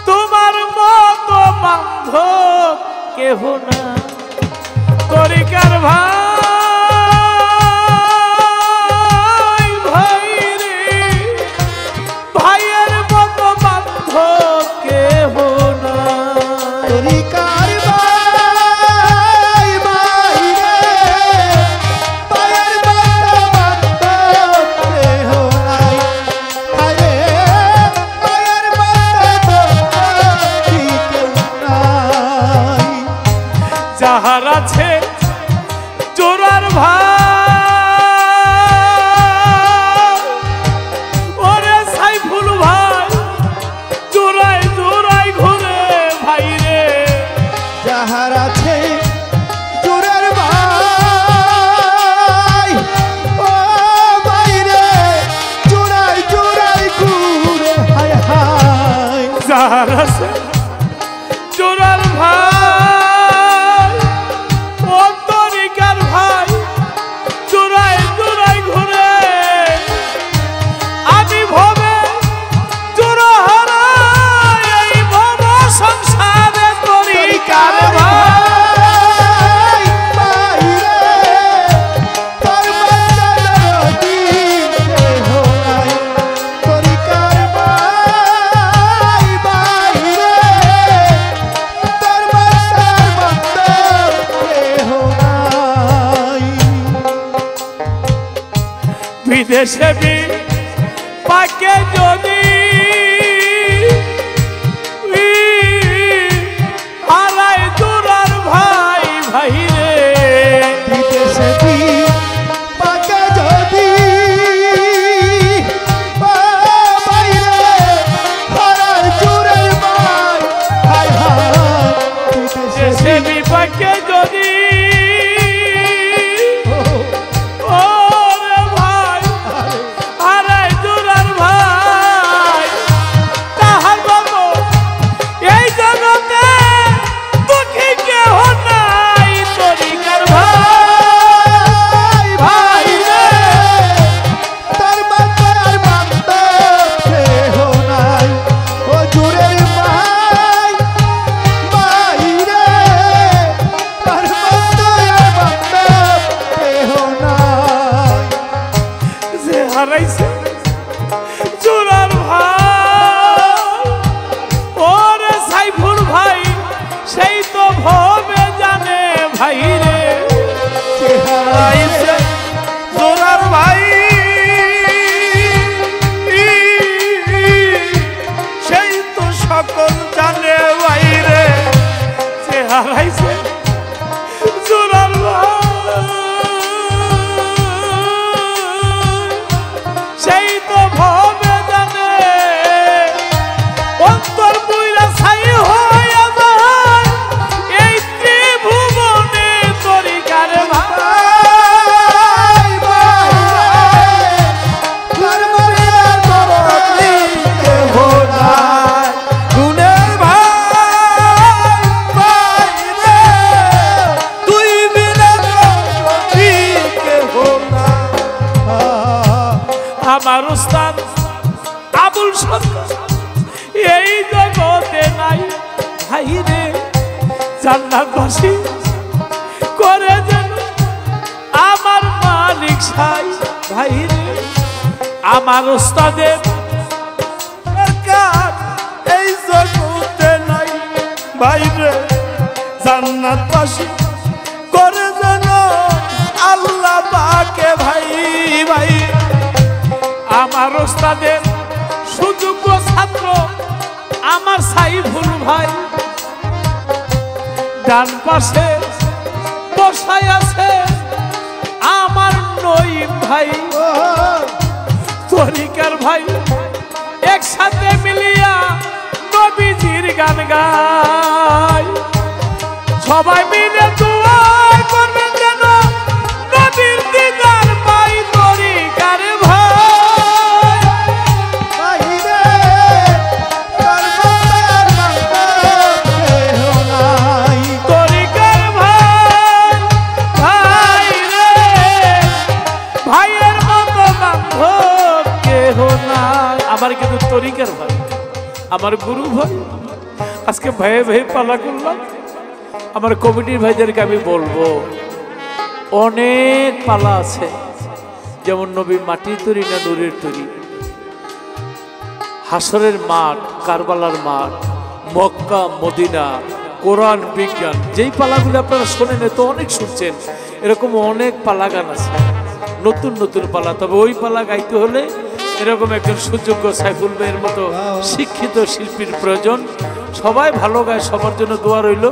তোমার মতো বান্ধব কেহ না তরিকার ভাই ভাই রে ভাইয়ের মতো বান্ধব কেহ না তরিকার যাহার আছে চোরার ভাই ওরে সাইফুল ভাই চোরাই চোরাই ঘুরে ভাই রে যাহার আছে চোরার ভাই ও ভাই রে চোরাই চোরাই ঘুরে হায় হায় যাহার আছে চোরার ভাই ও বিদেশে পাকে যদি হারাই দুরার ভাই ভাই রে বিদেশে পাকে যদি বাইরে হারায় জুরের ভাই হায় হায় বিদেশে পাকে যদি হারাইছে জোরার ভাই ওরে সাইফুল ভাই সেই তো ভবে জানে ভাই রে হারাইছে জোরার ভাই সেই তো সকল জানে ভাই রে সে হারাইছে জোরার ভাই সেই তো ভবে জানে অন্তর বুইরা ছাই হইয়া যায় এই ত্রিভুবনে তরিকার ভাই গুণের ভাই তুই বিনা আমার উস্তাদ আবুল সরকার এই জগতে নাই ভাই রে জান্নাতবাসী করে যেন আমার মালিক সাই ভাই রে আমার উস্তাদের এই জগতে নাই ভাই রে জান্নাতবাসী করে যেন আল্লাহ পাকে ভাই ভাই আমার ওস্তাদের সুযোগ্য ছাত্র আমার সাইফুল ভাই ডান পাশে বসায় আছে আমার নঈম ভাই তরিকার ভাই একসাথে মিলিয়া নবীজির গান গায় সবাই মিলে দোয়া করবেন যেন নবীর দিদার পাই তরিকার আমার কিন্তু তরিকার ভাই আমার গুরু ভাই আজকে ভাইয়ে ভাই পালা করলাম আমার কমিটির ভাইদেরকে আমি বলবো অনেক পালা আছে যেমন নবী মাটির তৈরি না নূরের তৈরি হাসরের মাঠ কারবালার মাঠ মক্কা মদিনা কোরআন বিজ্ঞান যেই পালাগুলো আপনারা শোনেন তো অনেক শুনছেন এরকম অনেক পালা গান আছে নতুন নতুন পালা তবে ওই পালা গাইতে হলে এরকম একজন সুযোগ্য সাইফুল ভাইয়ের মতো শিক্ষিত শিল্পীর প্রয়োজন সবাই ভালো গায় সবার জন্য দোয়া রইল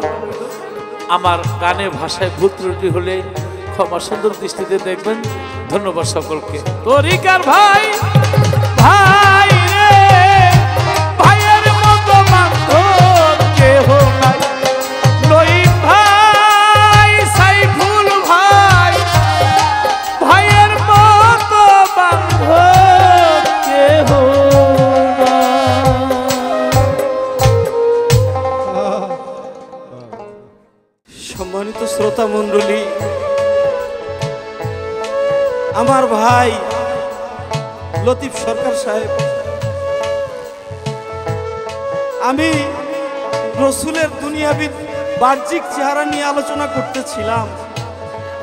আমার গানে ভাষায় ভুল ত্রুটি হলে ক্ষমা সুন্দর দৃষ্টিতে দেখবেন ধন্যবাদ সকলকে তরিকার ভাই ভাই রে ভাইয়ের মতো বান্ধব কেহ নাই নঈম ভাই সাইফুল ভাই ভাইয়ের মতো বান্ধব কেহ সম্মানিত শ্রোতা মণ্ডলী আমার ভাই লতিফ সরকার সাহেব আমি রসুলের দুনিয়াবি বাহ্যিক চেহারা নিয়ে আলোচনা করতেছিলাম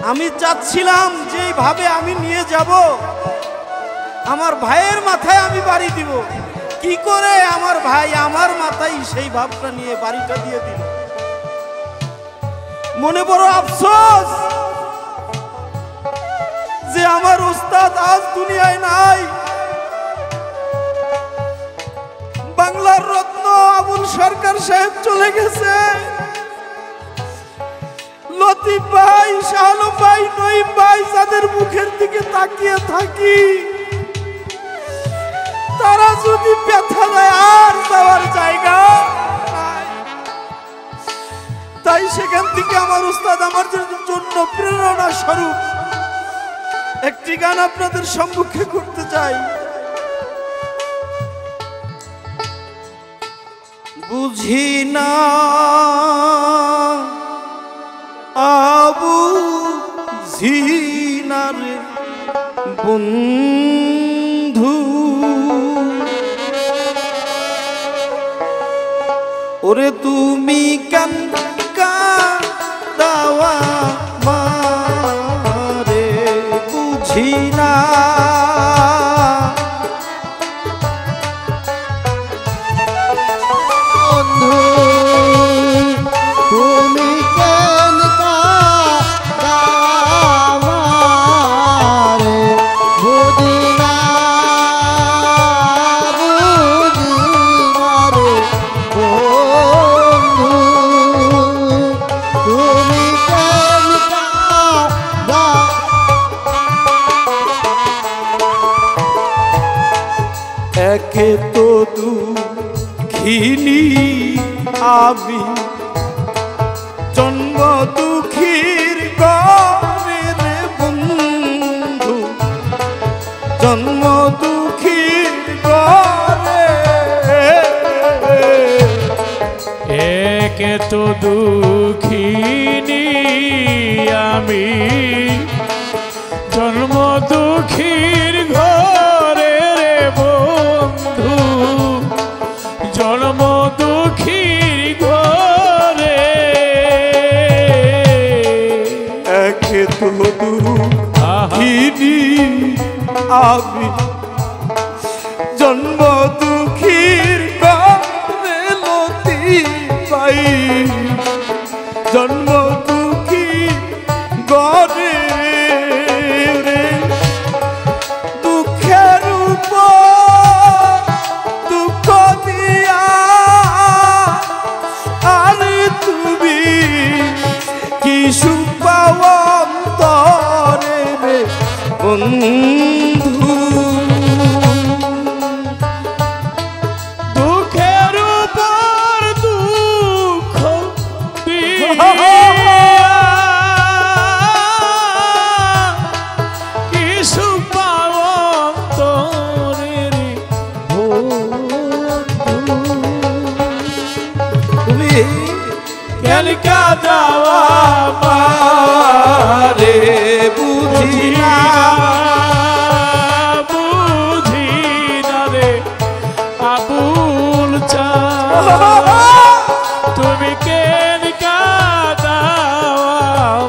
আমি চাচ্ছিলাম যেভাবে আমি নিয়ে যাব আমার ভাইয়ের মাথায় আমি বাড়ি দিব কি করে আমার ভাই আমার মাথায় সেই ভাবটা নিয়ে বাড়িটা দিয়ে দিল মনে বড় আফসোস যে আমার উস্তাদ আজ দুনিয়ায় নাই। বাংলার রত্ন আবুল সরকার সাহেব চলে গেছে। লতিফ ভাই, শাহ আলম ভাই, নঈম ভাই যাদের মুখের দিকে তাকিয়ে থাকি, তারা যদি ব্যথা দেয় আর যাওয়ার জায়গা নাই। তাই সেখান থেকে আমার উস্তাদ আমার জন্য প্রেরণা স্বরূপ একটি গান আপনাদের সম্মুখে করতে চাই। বুঝি না আবু ঝিনার বন্ধু, ওরে তুমি কেন কাঁদাওয়া মারে, বুঝি না বন্ধু তুমি কেন কাঁদাওয়ারে, বুঝি না রে বন্ধু, তুমি কেন কাঁদা। একে তো দুঃখিনী আমি, জন্ম দুঃখীর ঘরে রে বন্ধু, জন্ম দুঃখীর ঘরে। একে তো দুঃখিনী আমি, জন্ম দুঃখীর ঘরে রে বন্ধু, জন্ম দুঃখীর ঘরে। একে তো দুঃখিনী আমি, জন্ম দুঃখীর ঘরে লতিফ ভাই, জন্ম দুঃখীর ঘরে। দুঃখের উপর দুঃখ দিয়া আরে তুমি কি সুখ পাও অন্তরে রে বন্ধু, দুঃখের উপর দুঃখ দিয়া কি সুখ পাও অন্তরে রে বন্ধু। তুমি কেন কাঁদাওয়া মারে, বুঝি না বুঝি না রে আবুল চাঁদ, তুমি কেন কাঁদাওয়া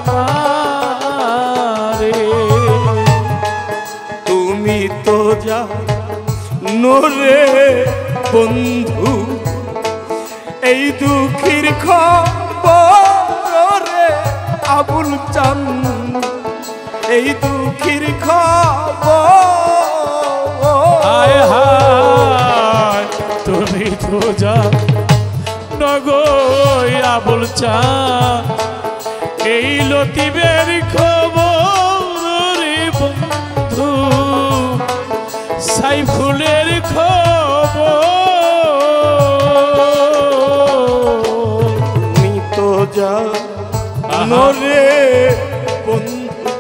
মারে। তুমি তো জানো রে বন্ধু, এই দুঃখের খবর রে আবুল চান, এই দুঃখের খবর। হায় হায় তুমি তো জানো আবুল চাঁদ, এই লতিফের খবর রে বন্ধু, সাইফুলের খবর। তুমি তো জানো রে বন্ধু,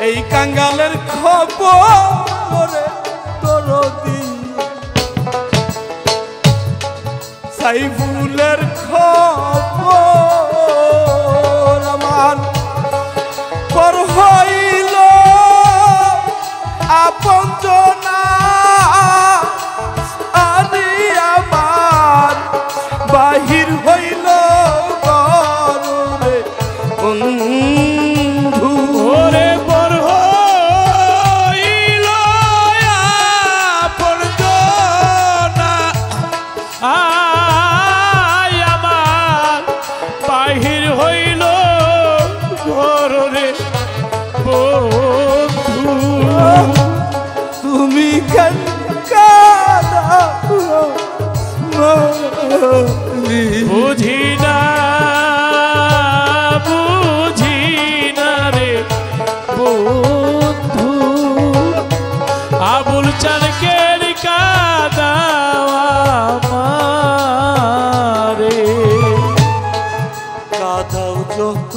এই কাঙ্গালের খবর দরদি, সাইফুলের খবর আমার পর হইল আপনজনা, আনি আমার বাহির হইল গরে বন্ধু, ওরে বর হইল আপনজনা, আয় আমার বাহির হইল ঘরে বন্ধু। তুমি কেন কাঁদাও মারি? বুঝি না রে বন্ধু, আবুল চানকে কাঁদাও আমারে। কাঁদাও যত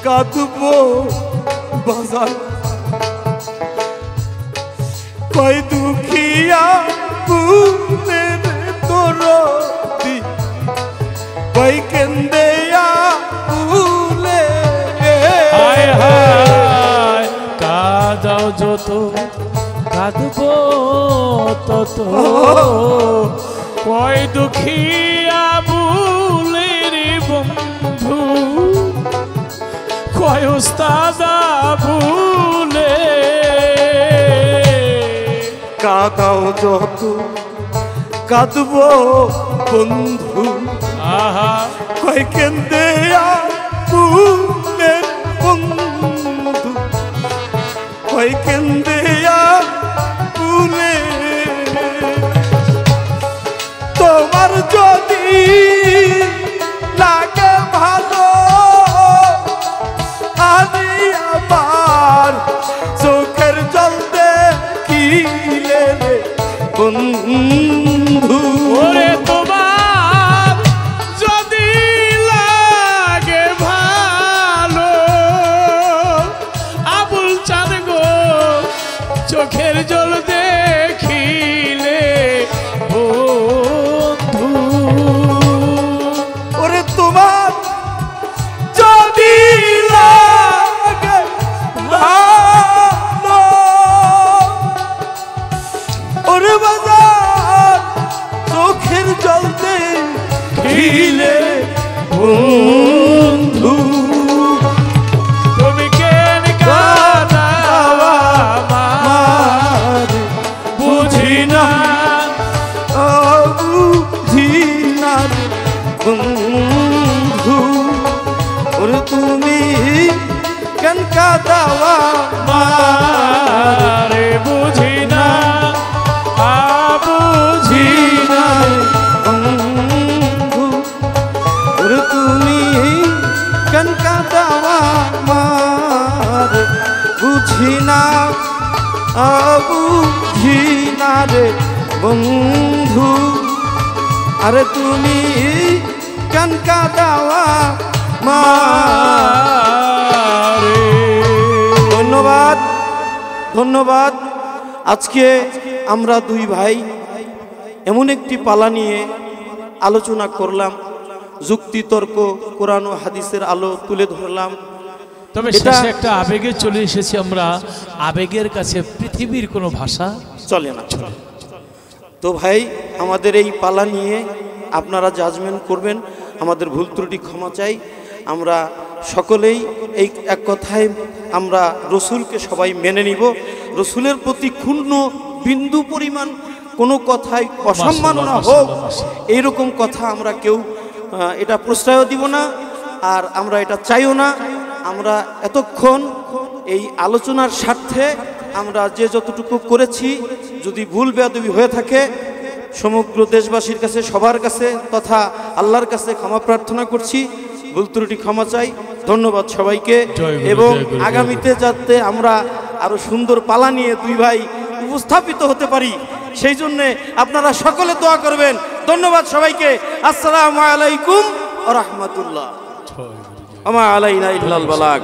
কাঁদবো বাজার, কই দুখিয়া বুনের তোর দি, কই কেন্দেয়া বুলে। হায় হায় কাঁদাও যত কাঁদবো তত, কয় দুখিয়া বুলের বন্ধু, কয় উস্তাদা ভুলে। কাঁদাও যত কাঁদবো বন্ধু, আহা কই কেন্দেয়া বুনের বন্ধু, কই কেন্দেয়া বুলে। তোমার যদি লাগে ভালো, আমি আমার চোখের জল দেখিলে রে বন্ধু। ওরে তোমার যদি লাগে ভালো, আবুল চাঁদ গো চোখের জল দেখিলে বন্ধু। ওরে তোমার যদি লাগে ভালো, ওরে বাজার চোখের জল দেখিলে বন্ধু। তুমি কেন কাঁদাও আমারে? বুঝি না বুঝি না রে বন্ধু, ওরে তুমি কেন কাঁদাওয়া মারে? বুঝি না বুঝি না বন্ধু, ওরে তুমি কেন কাঁদাওয়া মারে? বুঝি না বুঝি না রে বন্ধু, আরে তুমি কেন কাঁদাওয়া মারে? ধন্যবাদ ধন্যবাদ। আজকে আমরা দুই ভাই এমন একটি পালা নিয়ে আলোচনা করলাম, যুক্তি তর্ক কোরআন ও হাদিসের আলো তুলে ধরলাম। তবে এটা- শেষে একটা আবেগে চলে এসেছি আমরা। আবেগের কাছে পৃথিবীর কোনো ভাষা চলে না। তো ভাই আমাদের এই পালা নিয়ে আপনারা জাজমেন্ট করবেন, আমাদের ভুল ত্রুটি ক্ষমা চাই। আমরা সকলেই এই এক কথায় আমরা রসুলকে সবাই মেনে নিব। রসুলের প্রতি ক্ষুণ্ণ বিন্দু পরিমাণ কোনো কথায় অসম্মাননা হোক এইরকম কথা আমরা কেউ এটা প্রশ্রয় দিব না, আর আমরা এটা চাইও না। আমরা এতক্ষণ এই আলোচনার স্বার্থে আমরা যে যতটুকু করেছি, যদি ভুল বেয়াদবি হয়ে থাকে সমগ্র দেশবাসীর কাছে, সবার কাছে তথা আল্লাহর কাছে ক্ষমা প্রার্থনা করছি। ভুল ত্রুটি ক্ষমা চাই। ধন্যবাদ সবাইকে। জয় গুরু, এবং জয় গুরু, জয় আগামীতে যাতে আমরা আরো সুন্দর পালা নিয়ে দুই ভাই উপস্থাপিত হতে পারি, সেই জন্যে আপনারা সকলে দোয়া করবেন। ধন্যবাদ সবাইকে। আসসালামু আলাইকুম ওয়া রাহমাতুল্লাহ। আমা আলাইনা ইল্লাল বালাগ।